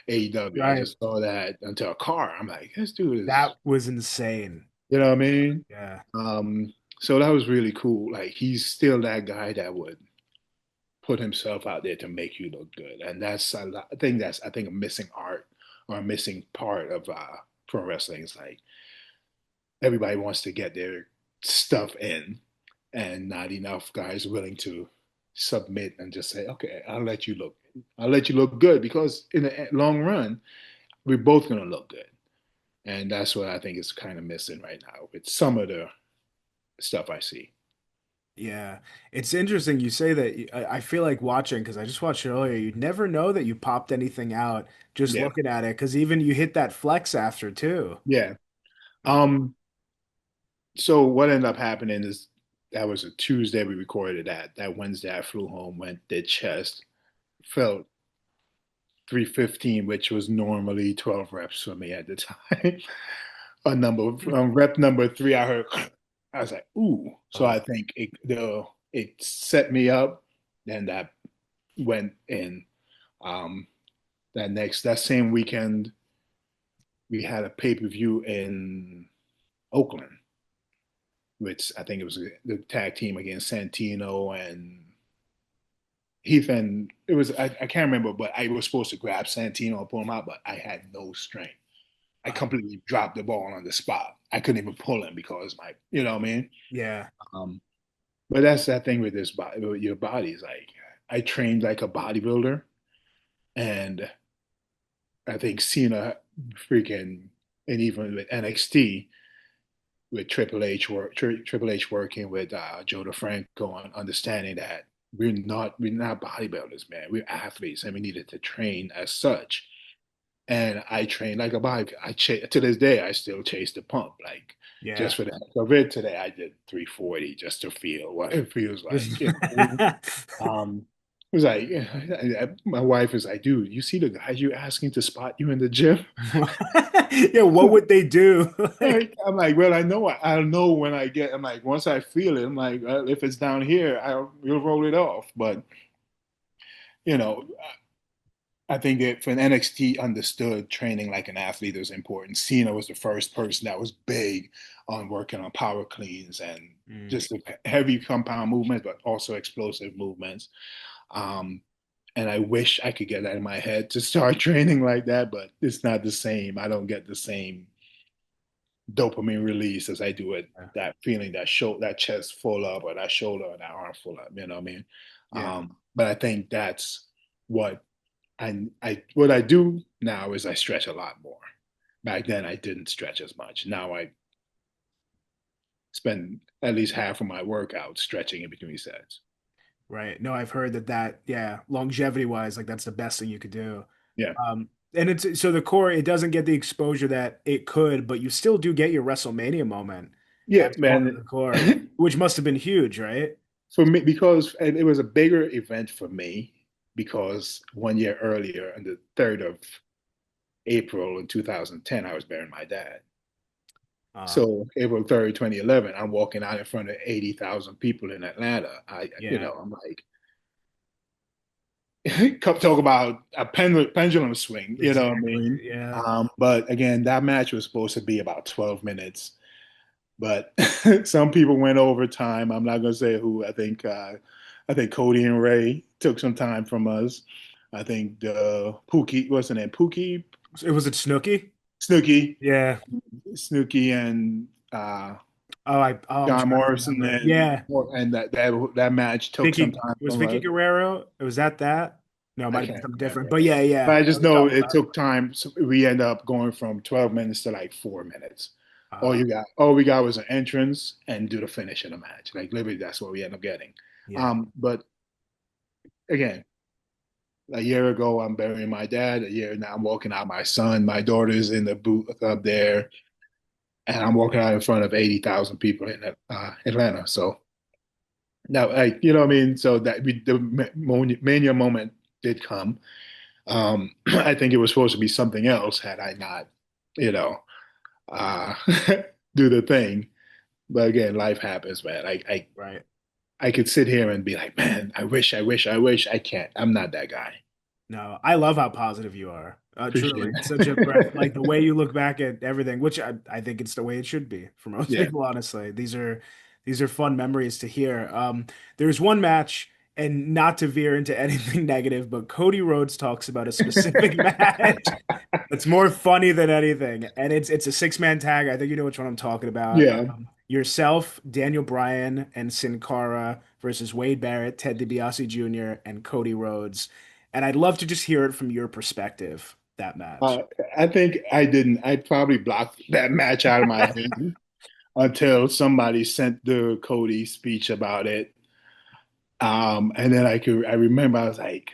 [SPEAKER 2] AEW. I
[SPEAKER 1] Right.
[SPEAKER 2] just saw that until a car. I'm like, this dude is,
[SPEAKER 1] That was insane.
[SPEAKER 2] you know what I mean?
[SPEAKER 1] Yeah.
[SPEAKER 2] Um, so that was really cool. Like he's still that guy that would put himself out there to make you look good, and I think a missing art or a missing part of pro wrestling is like everybody wants to get their stuff in, and not enough guys willing to submit and just say, okay, I'll let you look good because in the long run, we're both going to look good. And that's what I think is kind of missing right now with some of the stuff I see.
[SPEAKER 1] Yeah. It's interesting you say that. I feel like watching, because I just watched it earlier, you'd never know that you popped anything out just
[SPEAKER 2] Yeah.
[SPEAKER 1] looking at it, because even you hit that flex after too.
[SPEAKER 2] Yeah. Um, so what ended up happening is that was a Tuesday we recorded that. That Wednesday I flew home, went, did chest, felt 315, which was normally 12 reps for me at the time. Rep number three, I heard, I was like, ooh. So
[SPEAKER 1] Oh,
[SPEAKER 2] I think it set me up, and that went in. Um, that same weekend, we had a pay-per-view in Oakland, which I think it was the tag team against Santino and Heath, and I can't remember, but I was supposed to grab Santino and pull him out, but I had no strength. I
[SPEAKER 1] uh,
[SPEAKER 2] completely dropped the ball on the spot. I couldn't even pull him because you know what I mean?
[SPEAKER 1] yeah.
[SPEAKER 2] Um, but that's that thing with this body, with your body is like, I trained like a bodybuilder, and I think Cena freaking, and even with NXT, with Triple H working with Joe DeFranco and understanding that we're not bodybuilders, man. We're athletes, and we needed to train as such. And I train like a bike. To this day, I still chase the pump. Like
[SPEAKER 1] Yeah.
[SPEAKER 2] just for the heck of it, today I did 340 just to feel what it feels like. It was like my wife is like, dude, you see the guys you're asking to spot you in the gym?
[SPEAKER 1] Yeah, what would they do? Like,
[SPEAKER 2] Like, I'm like, well, I know when I get. I'm like, once I feel it, I'm like, well, if it's down here, we'll roll it off. But you know, I think that for an NXT understood training like an athlete is important. Cena was the first person that was big on working on power cleans and
[SPEAKER 1] mm,
[SPEAKER 2] just the heavy compound movements, but also explosive movements. Um, and I wish I could get that in my head to start training like that, but it's not the same. I don't get the same dopamine release as I do with that feeling that chest full up or that shoulder or that arm full up. You know what I mean?
[SPEAKER 1] yeah,
[SPEAKER 2] But I think that's what what I do now is I stretch a lot more. Back then I didn't stretch as much. Now I spend at least half of my workout stretching in between sets.
[SPEAKER 1] right. No, I've heard that, yeah, longevity wise, like that's the best thing you could do.
[SPEAKER 2] Yeah.
[SPEAKER 1] And it's so the core, it doesn't get the exposure that it could, but you still do get your WrestleMania moment
[SPEAKER 2] Yeah,
[SPEAKER 1] as part of
[SPEAKER 2] man.
[SPEAKER 1] the core, which must have been huge, right?
[SPEAKER 2] For me, because and it was a bigger event for me because 1 year earlier, on the 3rd of April in 2010, I was burying my dad.
[SPEAKER 1] Uh,
[SPEAKER 2] So April 3rd, 2011, I'm walking out in front of 80,000 people in Atlanta.
[SPEAKER 1] yeah,
[SPEAKER 2] I'm like, talk about a pendulum swing, you know what I
[SPEAKER 1] exactly.
[SPEAKER 2] mean?
[SPEAKER 1] Yeah.
[SPEAKER 2] But again, that match was supposed to be about 12 minutes, but some people went overtime. I'm not gonna say who. I think Cody and Ray took some time from us. I think the Pookie, what's the name? Pookie,
[SPEAKER 1] Was it Snooki?
[SPEAKER 2] Snooky,
[SPEAKER 1] Yeah.
[SPEAKER 2] Snooky, and
[SPEAKER 1] I'm
[SPEAKER 2] John
[SPEAKER 1] trying to
[SPEAKER 2] Morrison,
[SPEAKER 1] remember. Yeah.
[SPEAKER 2] and that match took some time
[SPEAKER 1] Was
[SPEAKER 2] from
[SPEAKER 1] Vicky
[SPEAKER 2] us.
[SPEAKER 1] Guerrero? Was that? No, it
[SPEAKER 2] I
[SPEAKER 1] might have been
[SPEAKER 2] can't
[SPEAKER 1] something different.
[SPEAKER 2] remember.
[SPEAKER 1] But yeah,
[SPEAKER 2] But
[SPEAKER 1] yeah.
[SPEAKER 2] I
[SPEAKER 1] I know
[SPEAKER 2] just
[SPEAKER 1] what you're
[SPEAKER 2] know
[SPEAKER 1] talking
[SPEAKER 2] it
[SPEAKER 1] about.
[SPEAKER 2] took time. So we end up going from 12 minutes to like 4 minutes.
[SPEAKER 1] Uh,
[SPEAKER 2] All we got was an entrance and do the finish of the match. Like literally, that's what we end up getting.
[SPEAKER 1] yeah.
[SPEAKER 2] But again, a year ago, I'm burying my dad. A year now, I'm walking out my son. My daughter's in the booth up there, and I'm walking out in front of 80,000 people in Atlanta. So now, like you know, what I mean, so the mania moment did come. I think it was supposed to be something else had I not, you know, uh, do the thing. But again, life happens, man.
[SPEAKER 1] Right.
[SPEAKER 2] I could sit here and be like, man, I wish, I wish, I wish. I can't. I'm not that guy.
[SPEAKER 1] No, I love how positive you are. Truly,
[SPEAKER 2] Appreciate
[SPEAKER 1] it's such a breath. Like the
[SPEAKER 2] it.
[SPEAKER 1] way you look back at everything, which I think it's the way it should be for most
[SPEAKER 2] Yeah.
[SPEAKER 1] people, honestly. These are fun memories to hear. There's one match, and not to veer into anything negative, but Cody Rhodes talks about a specific match that's more funny than anything, and it's a six-man tag. I think you know which one I'm talking about.
[SPEAKER 2] Yeah.
[SPEAKER 1] Yourself, Daniel Bryan, and Sin Cara versus Wade Barrett, Ted DiBiase Jr., and Cody Rhodes. And I'd love to just hear it from your perspective, that match.
[SPEAKER 2] Uh, I think I didn't. I probably blocked that match out of my head until somebody sent the Cody speech about it. And then I remember I was like,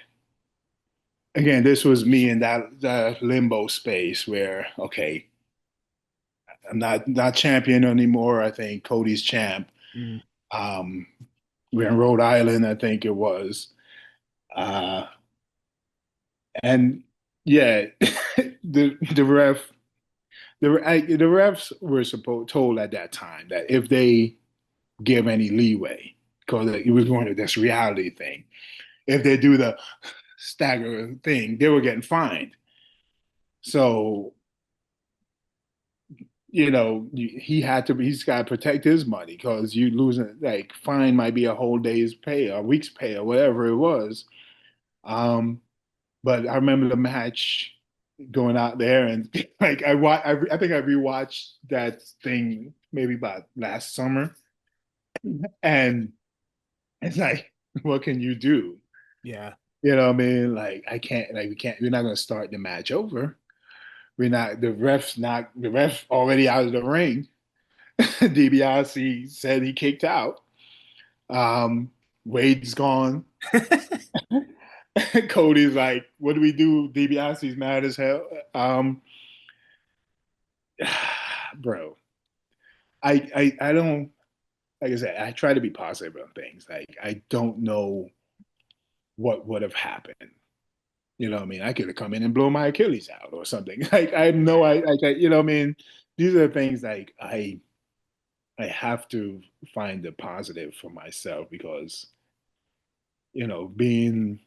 [SPEAKER 2] again, this was me in that limbo space where, okay, I'm not champion anymore. I think Cody's champ.
[SPEAKER 1] Mm.
[SPEAKER 2] Um, we're in Rhode Island, I think it was. Uh, and yeah, the ref the refs were told at that time that if they give any leeway, because it was going to this reality thing, if they do the stagger thing, they were getting fined. So he's got to protect his money because you losing like fine might be a whole day's pay, a week's pay, or whatever it was. Um, but I remember the match going out there and like I think I rewatched that thing maybe about last summer, and it's like, what can you do?
[SPEAKER 1] Yeah.
[SPEAKER 2] You know what I mean? Like I can't, like we can't, we're not gonna start the match over. We're not, the ref already out of the ring. DiBiase said he kicked out. Wade's gone. Cody's like, what do we do? DiBiase's mad as hell. Bro, I don't, like I said, I try to be positive on things. Like I don't know what would have happened. You know what I mean? I could have come in and blown my Achilles out or something. Like I know you know what I mean? These are things like I have to find the positive for myself because, being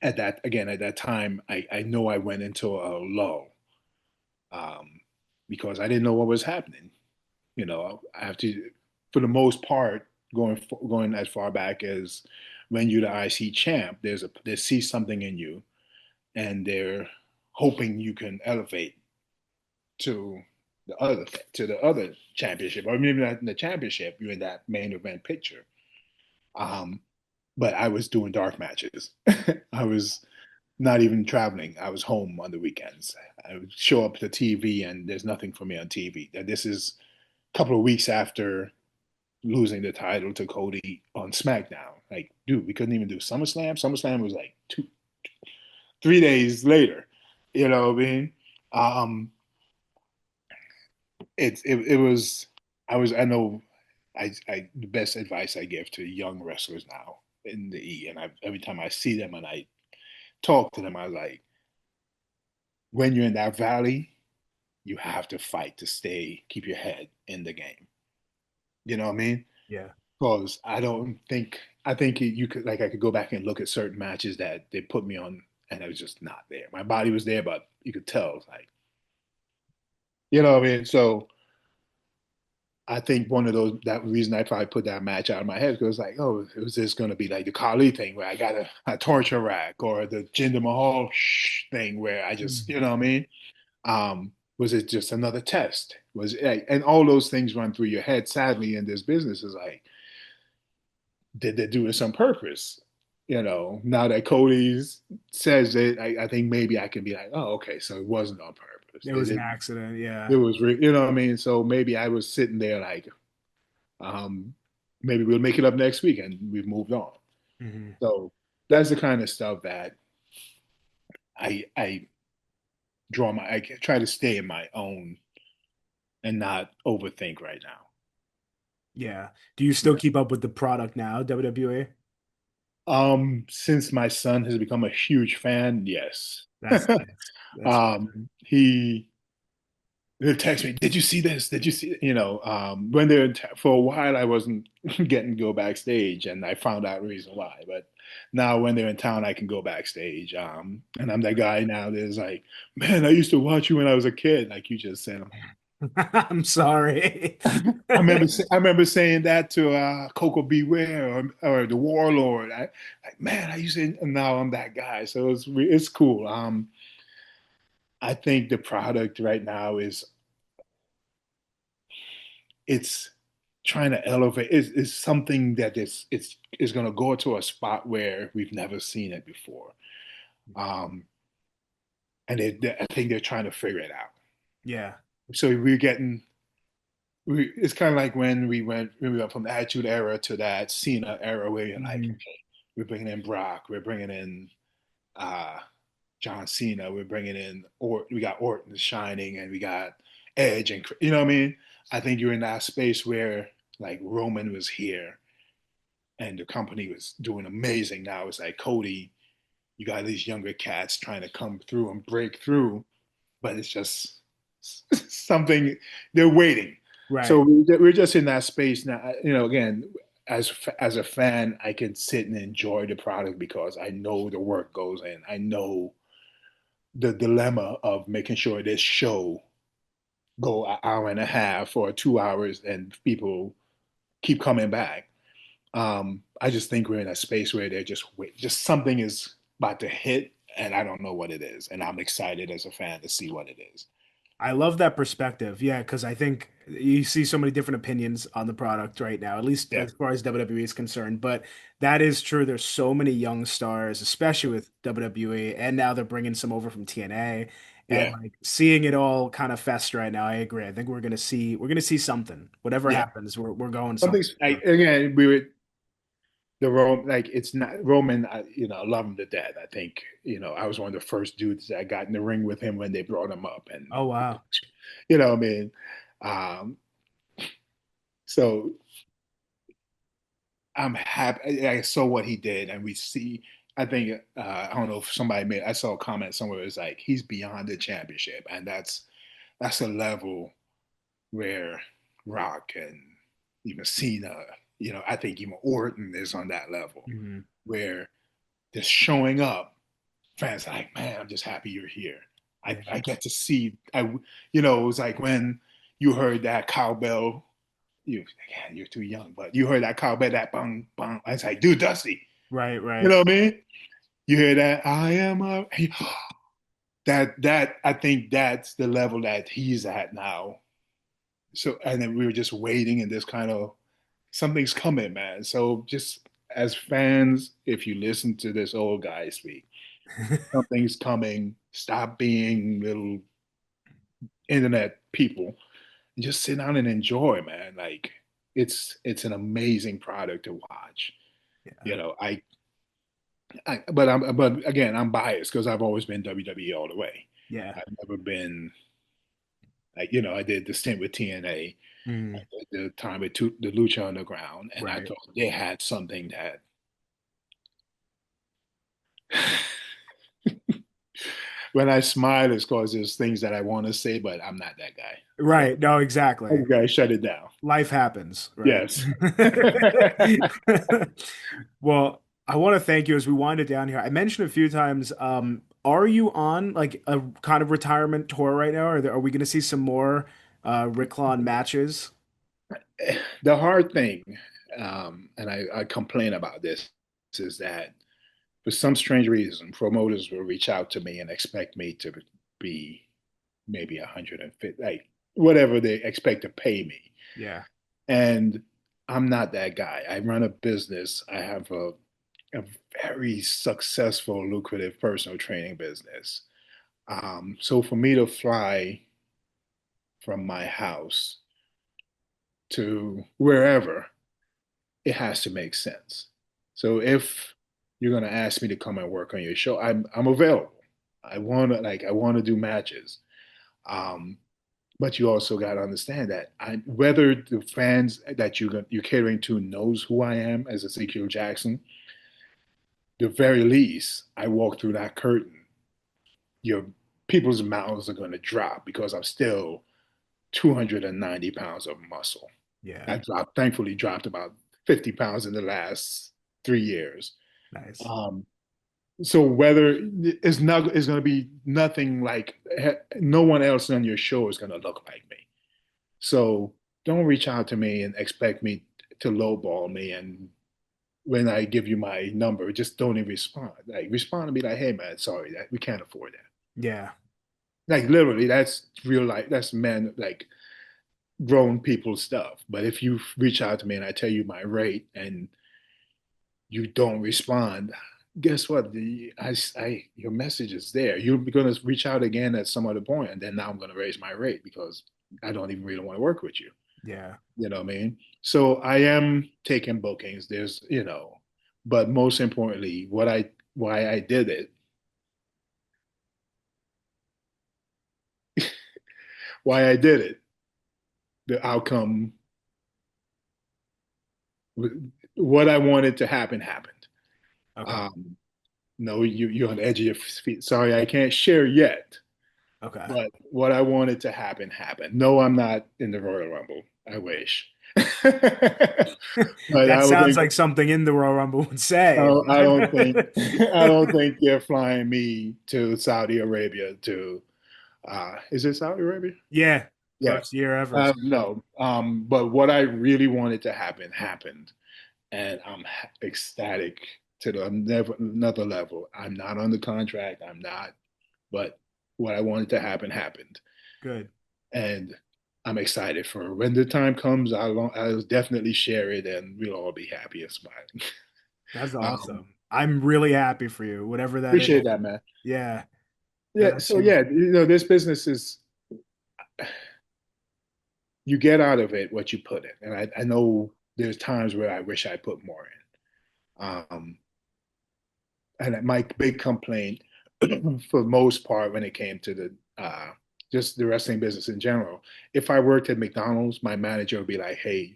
[SPEAKER 2] at that time, I know I went into a lull, um, because I didn't know what was happening. I have to, for the most part, going as far back as when you're the IC champ, they see something in you, and they're hoping you can elevate to the other championship, or maybe not in the championship. You're in that main event picture. Um, but I was doing dark matches. I was not even traveling. I was home on the weekends. I would show up to TV, and there's nothing for me on TV. This is a couple of weeks after losing the title to Cody on SmackDown. Like, dude, we couldn't even do SummerSlam. SummerSlam was like 3 days later. You know what I mean? Um, it was. I know. The best advice I give to young wrestlers now in the E, and every time I see them and I talk to them, I was like, when you're in that valley, you have to fight to keep your head in the game. You know what I mean?
[SPEAKER 1] Yeah.
[SPEAKER 2] Because I think you could, like, I could go back and look at certain matches that they put me on, and I was just not there. My body was there, but you could tell, like, you know what I mean? So I think one of that reason I probably put that match out of my head because like, oh, it was this going to be like the Khali thing where I got a torture rack, or the Jinder Mahal thing where I just,
[SPEAKER 1] Mm.
[SPEAKER 2] you know what I mean? Was it just another test? Was it, and all those things run through your head. Sadly, in this business, is like, did they do this on purpose? Now that Cody's says it, I think maybe I can be like, oh, okay, so it wasn't on purpose.
[SPEAKER 1] It was an accident.
[SPEAKER 2] It
[SPEAKER 1] Yeah.
[SPEAKER 2] was, you know what I mean? So maybe I was sitting there like, um, maybe we'll make it up next week, and we've moved on.
[SPEAKER 1] Hmm.
[SPEAKER 2] So that's the kind of stuff that I I try to stay in my own and not overthink right now.
[SPEAKER 1] Yeah. Do you still keep up with the product now, WWE?
[SPEAKER 2] Since my son has become a huge fan, yes.
[SPEAKER 1] That's nice. That's
[SPEAKER 2] He they'll text me, "Did you see this? Did you see?" When they're for a while, I wasn't getting to go backstage, and I found out the reason why. But now, when they're in town, I can go backstage. And I'm that guy now that's like, "Man, I used to watch you when I was a kid," like you just said.
[SPEAKER 1] I'm sorry.
[SPEAKER 2] I remember saying that to Coco Beware or the Warlord. Like, man, I used to. And now I'm that guy, so it's cool. I think the product right now it's trying to elevate is something that is going to go to a spot where we've never seen it before, um, and I think they're trying to figure it out.
[SPEAKER 1] Yeah.
[SPEAKER 2] So it's kind of like when we went from the Attitude Era to that Cena era where you're like,
[SPEAKER 1] Mhm.
[SPEAKER 2] okay, we're bringing in Brock, we're bringing in uh, John Cena, we're bringing in we got Orton Shining, and we got Edge, and you know what I mean. I think you're in that space where like Roman was here and the company was doing amazing. Now it's like Cody, you got these younger cats trying to come through and break through, but it's just something they're waiting.
[SPEAKER 1] Right.
[SPEAKER 2] So we're just in that space now. Again, as a fan, I can sit and enjoy the product because I know the work goes in. I know the dilemma of making sure this show go an hour and a half or 2 hours and people keep coming back. I just think we're in a space where they're just something is about to hit, and I don't know what it is, and I'm excited as a fan to see what it is.
[SPEAKER 1] I love that perspective. Yeah, because I think you see so many different opinions on the product right now, at least
[SPEAKER 2] Yeah,
[SPEAKER 1] as far as WWE is concerned. But that is true. There's so many young stars, especially with WWE, and now they're bringing some over from TNA, and
[SPEAKER 2] yeah,
[SPEAKER 1] like seeing it all kind of fest right now. I agree. I think we're gonna see something. Whatever
[SPEAKER 2] yeah.
[SPEAKER 1] happens, we're going
[SPEAKER 2] Something's
[SPEAKER 1] somewhere.
[SPEAKER 2] again. We were the Rome like it's not Roman. I love him to death. I think I was one of the first dudes that got in the ring with him when they brought him up, and
[SPEAKER 1] Oh wow.
[SPEAKER 2] I mean, um, so I'm happy. I saw what he did, and we see. I think I don't know if somebody made. I saw a comment somewhere. It's like he's beyond the championship, and that's a level where Rock and even Cena. I think even Orton is on that level
[SPEAKER 1] Mhm.
[SPEAKER 2] where just showing up, fans are like, man, I'm just happy you're here. I
[SPEAKER 1] Yeah.
[SPEAKER 2] get to see. It was like when you heard that cowbell again, you're too young, but you heard that cowbell, that bang, bang. I was like, dude, Dusty.
[SPEAKER 1] Right.
[SPEAKER 2] You
[SPEAKER 1] Right.
[SPEAKER 2] know what I mean? You hear that? I am a that I think that's the level that he's at now. So and then we were just waiting and this kind of something's coming, man. So just as fans, if you listen to this old guy speak, something's coming. Stop being little internet people and just sit down and enjoy, man. Like it's an amazing product to watch.
[SPEAKER 1] Yeah.
[SPEAKER 2] You know, but again, I'm biased because I've always been WWE all the way.
[SPEAKER 1] Yeah.
[SPEAKER 2] I've never been like I did the stint with TNA, I
[SPEAKER 1] Mhm.
[SPEAKER 2] did the time with the Lucha Underground, and I
[SPEAKER 1] Right.
[SPEAKER 2] thought they had something that when I smile, it's because there's things that I want to say, but I'm not that guy. So
[SPEAKER 1] Right. No,
[SPEAKER 2] I
[SPEAKER 1] exactly.
[SPEAKER 2] gotta shut it down.
[SPEAKER 1] Life happens, right?
[SPEAKER 2] Yes.
[SPEAKER 1] Well, I want to thank you as we wind it down here. I mentioned a few times, are you on like a kind of retirement tour right now? Are we going to see some more Rycklon matches?
[SPEAKER 2] The hard thing, and I complain about this, is that for some strange reason, promoters will reach out to me and expect me to be maybe 150, like whatever they expect to pay me.
[SPEAKER 1] Yeah.
[SPEAKER 2] And I'm not that guy. I run a business. I have a very successful, lucrative personal training business. So for me to fly from my house to wherever, it has to make sense. So if you're gonna ask me to come and work on your show, I'm available. I want to do matches. Um, but you also got to understand that whether the fans that you're catering to knows who I am as Ezekiel Jackson, the very least, I walk through that curtain, your people's mouths are going to drop because I'm still 290 pounds of muscle.
[SPEAKER 1] Yeah.
[SPEAKER 2] I thankfully dropped about 50 pounds in the last 3 years.
[SPEAKER 1] Nice.
[SPEAKER 2] Um, so whether it's going to be nothing like no one else on your show is going to look like me. So don't reach out to me and expect me to lowball me. And when I give you my number, just don't even respond. Like respond and be like, "Hey man, sorry that we can't afford that."
[SPEAKER 1] Yeah.
[SPEAKER 2] Like literally, that's real life. That's men like grown people stuff. But if you reach out to me and I tell you my rate and you don't respond, guess what? Your message is there. You're going to reach out again at some other point, and then now I'm going to raise my rate because I don't even really want to work with you.
[SPEAKER 1] Yeah.
[SPEAKER 2] You know what I mean? So I am taking bookings. There's, but most importantly, why I did it, why I did it, the outcome, what I wanted to happen happened.
[SPEAKER 1] Okay.
[SPEAKER 2] No, you're on the edge of your feet. Sorry, I can't share yet.
[SPEAKER 1] Okay.
[SPEAKER 2] But what I wanted to happen happened. No, I'm not in the Royal Rumble. I wish. But
[SPEAKER 1] That
[SPEAKER 2] I would
[SPEAKER 1] sounds
[SPEAKER 2] think
[SPEAKER 1] like something in the Royal Rumble would say.
[SPEAKER 2] I don't think I don't think they're flying me to Saudi Arabia to is it Saudi Arabia?
[SPEAKER 1] Yeah.
[SPEAKER 2] Yeah.
[SPEAKER 1] First year ever. So.
[SPEAKER 2] No. But what I really wanted to happen happened. And I'm ecstatic to another level. I'm not on the contract. I'm not, but what I wanted to happen happened.
[SPEAKER 1] Good.
[SPEAKER 2] And I'm excited for when the time comes. I'll definitely share it, and we'll all be happy and smiling.
[SPEAKER 1] That's
[SPEAKER 2] Um,
[SPEAKER 1] awesome. I'm really happy for you, whatever that is.
[SPEAKER 2] appreciate that, man.
[SPEAKER 1] Yeah.
[SPEAKER 2] Yeah.
[SPEAKER 1] That's
[SPEAKER 2] So
[SPEAKER 1] huge.
[SPEAKER 2] yeah, this business is you get out of it what you put in, and I know there's times where I wish I put more in. And my big complaint, for the most part, when it came to the just the wrestling business in general, if I worked at McDonald's, my manager would be like, "Hey,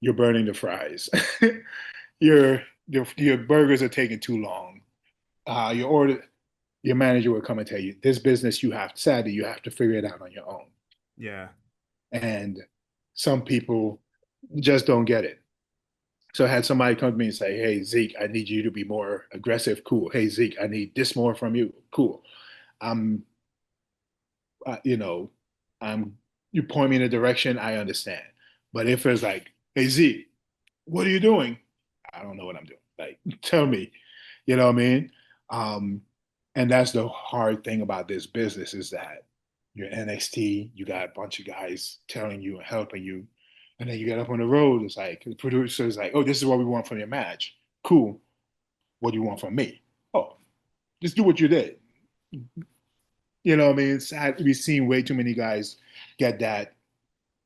[SPEAKER 2] you're burning the fries. Your burgers are taking too long. Your order, your manager will come and tell you this business sadly you have to figure it out on your own.
[SPEAKER 1] Yeah.
[SPEAKER 2] And some people just don't get it. So I had somebody come to me and say, "Hey Zeke, I need you to be more aggressive." Cool. "Hey Zeke, I need this more from you." Cool. I'm, you know, I'm. You point me in a direction, I understand. But if it's like, "Hey Zeke, what are you doing?" I don't know what I'm doing. Like, tell me, you know what I mean? Um, and that's the hard thing about this business is that you're NXT, you got a bunch of guys telling you and helping you. And then you get up on the road, it's like the producer's like, "Oh, this is what we want from your match." Cool. What do you want from me? "Oh, just do what you did." You know what I mean? It's sad. We've seen way too many guys get that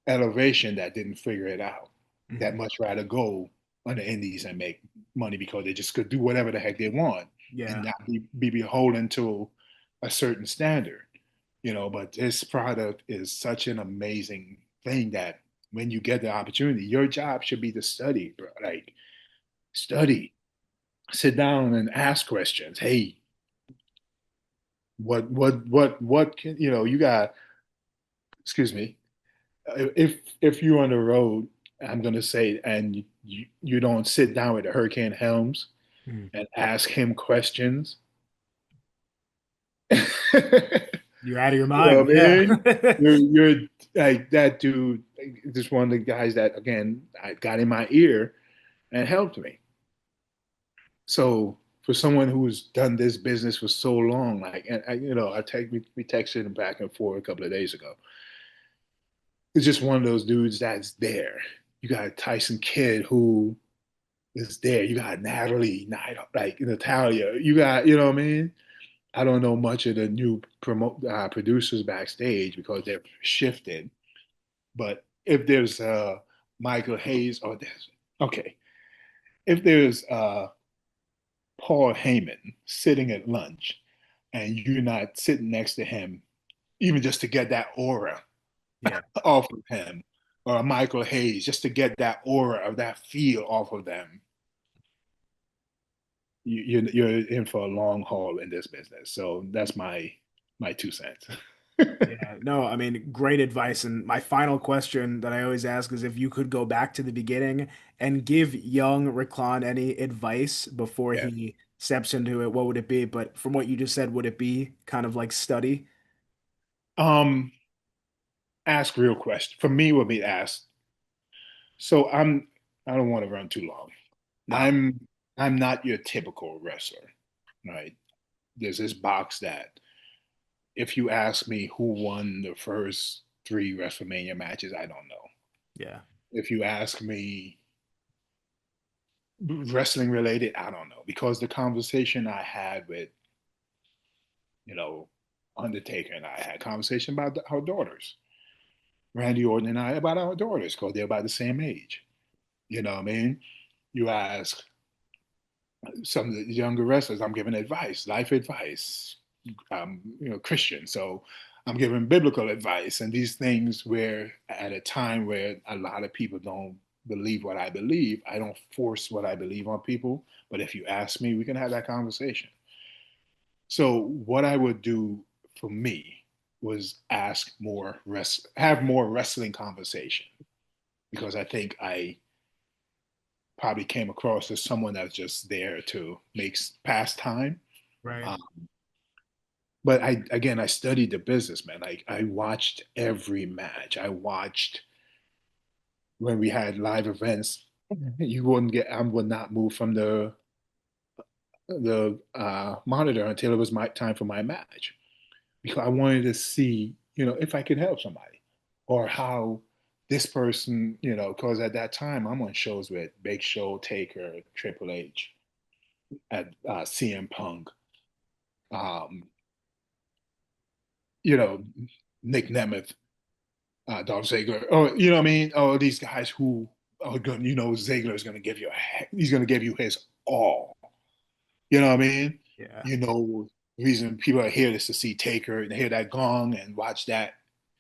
[SPEAKER 2] elevation that didn't figure it out, that
[SPEAKER 1] Mhm.
[SPEAKER 2] much rather go on the indies and make money because they just could do whatever the heck they want and
[SPEAKER 1] Yeah.
[SPEAKER 2] not be beholden to a certain standard, But this product is such an amazing thing that when you get the opportunity, your job should be to study, bro. Like study, sit down and ask questions. Hey, what can you got? Excuse me. If you're on the road, I'm gonna say, and you don't sit down with Hurricane Helms
[SPEAKER 1] Mhm.
[SPEAKER 2] and ask him questions. You
[SPEAKER 1] You're out of your
[SPEAKER 2] know
[SPEAKER 1] mind.
[SPEAKER 2] what I
[SPEAKER 1] Yeah.
[SPEAKER 2] mean? You're like that dude, just one of the guys that again I got in my ear and helped me. So for someone who's done this business for so long, like and we texted him back and forth a couple of days ago. It's just one of those dudes that's there. You got Tyson Kidd who is there. You got like Natalia. You got, you know what I mean? I don't know much of the new producers backstage because they're shifted. But if there's Michael Hayes or there's okay, if there's Paul Heyman sitting at lunch and you're not sitting next to him, even just to get that aura
[SPEAKER 1] Yeah.
[SPEAKER 2] off of him, or Michael Hayes just to get that aura of that feel off of them, you're in for a long haul in this business. So that's my 2 cents.
[SPEAKER 1] Yeah, no, I mean, great advice. And my final question that I always ask is if you could go back to the beginning and give young Rycklon any advice before
[SPEAKER 2] Yeah.
[SPEAKER 1] he steps into it, what would it be? But from what you just said, would it be kind of like study?
[SPEAKER 2] Um, Ask real question. For me, would be ask. So I don't want to run too long.
[SPEAKER 1] No.
[SPEAKER 2] I'm I'm not your typical wrestler, right? There's this box that if you ask me who won the first three WrestleMania matches, I don't know.
[SPEAKER 1] Yeah.
[SPEAKER 2] If you ask me wrestling related, I don't know because the conversation I had with, you know, Undertaker and I had conversation about our daughters. Randy Orton and I about our daughters because they're about the same age. You know what I mean? You ask some of the younger wrestlers, I'm giving advice, life advice. Christian, so I'm giving biblical advice and these things where at a time where a lot of people don't believe what I believe, I don't force what I believe on people. But if you ask me, we can have that conversation. So what I would do for me was have more wrestling conversation because I think I probably came across as someone that's just there to make pass time.
[SPEAKER 1] Right.
[SPEAKER 2] Um, but I studied the business, man. Like I watched every match. I watched when we had live events. I would not move from the monitor until it was my time for my match because I wanted to see, if I could help somebody or how this person, because at that time I'm on shows with Big Show, Taker, Triple H, at CM Punk, um, you know, Nick Nemeth, Dolph Ziggler. Oh, you know what I mean? Oh, these guys who are going, Ziggler is going to give you he's going to give you his all. You know what I mean?
[SPEAKER 1] Yeah.
[SPEAKER 2] The reason people are here is to see Taker and hear that gong and watch that.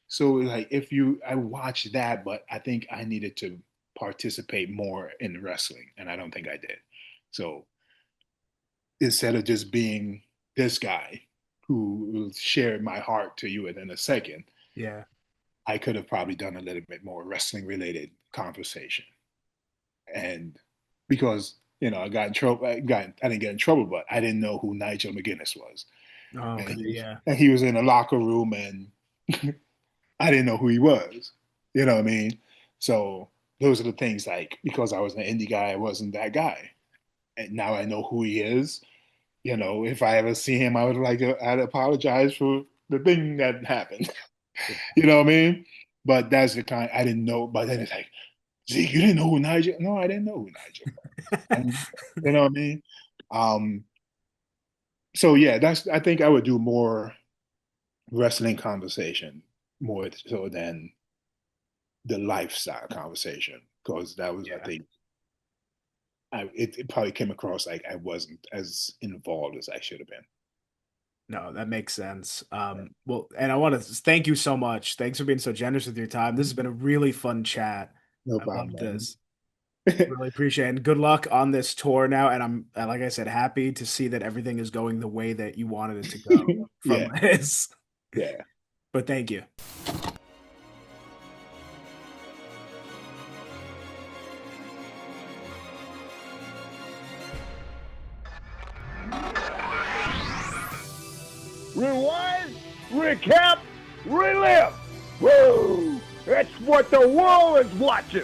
[SPEAKER 2] So like I watched that, but I think I needed to participate more in wrestling, and I don't think I did. So instead of just being this guy who will share my heart to you within a second,
[SPEAKER 1] Yeah.
[SPEAKER 2] I could have probably done a little bit more wrestling related conversation. And because, I got in trouble, I didn't get in trouble, but I didn't know who Nigel McGuinness was.
[SPEAKER 1] Oh,
[SPEAKER 2] And
[SPEAKER 1] okay. Yeah.
[SPEAKER 2] he was in a locker room and I didn't know who he was. You know what I mean? So those are the things like because I was an indie guy, I wasn't that guy. And now I know who he is. If I ever see him, I'd apologize for the thing that happened. You know what I mean? But that's the kind I didn't know. But then it's like, Zeke, you didn't know who Nigel? No, I didn't know who Nigel was. You know what I mean? Um, so yeah, I think I would do more wrestling conversation more so than the lifestyle conversation because that was I
[SPEAKER 1] Yeah.
[SPEAKER 2] think it probably came across like I wasn't as involved as I should have been.
[SPEAKER 1] No, that makes sense. Well, and I want to thank you so much. Thanks for being so generous with your time. This has been a really fun chat.
[SPEAKER 2] No
[SPEAKER 1] I
[SPEAKER 2] problem,
[SPEAKER 1] love
[SPEAKER 2] man.
[SPEAKER 1] this. Really appreciate it. And good luck on this tour now. And I'm, like I said, happy to see that everything is going the way that you wanted it to go from
[SPEAKER 2] Yeah,
[SPEAKER 1] this.
[SPEAKER 2] yeah.
[SPEAKER 1] But thank you.
[SPEAKER 3] Rewind, recap, relive. Woo! That's what the world is watching.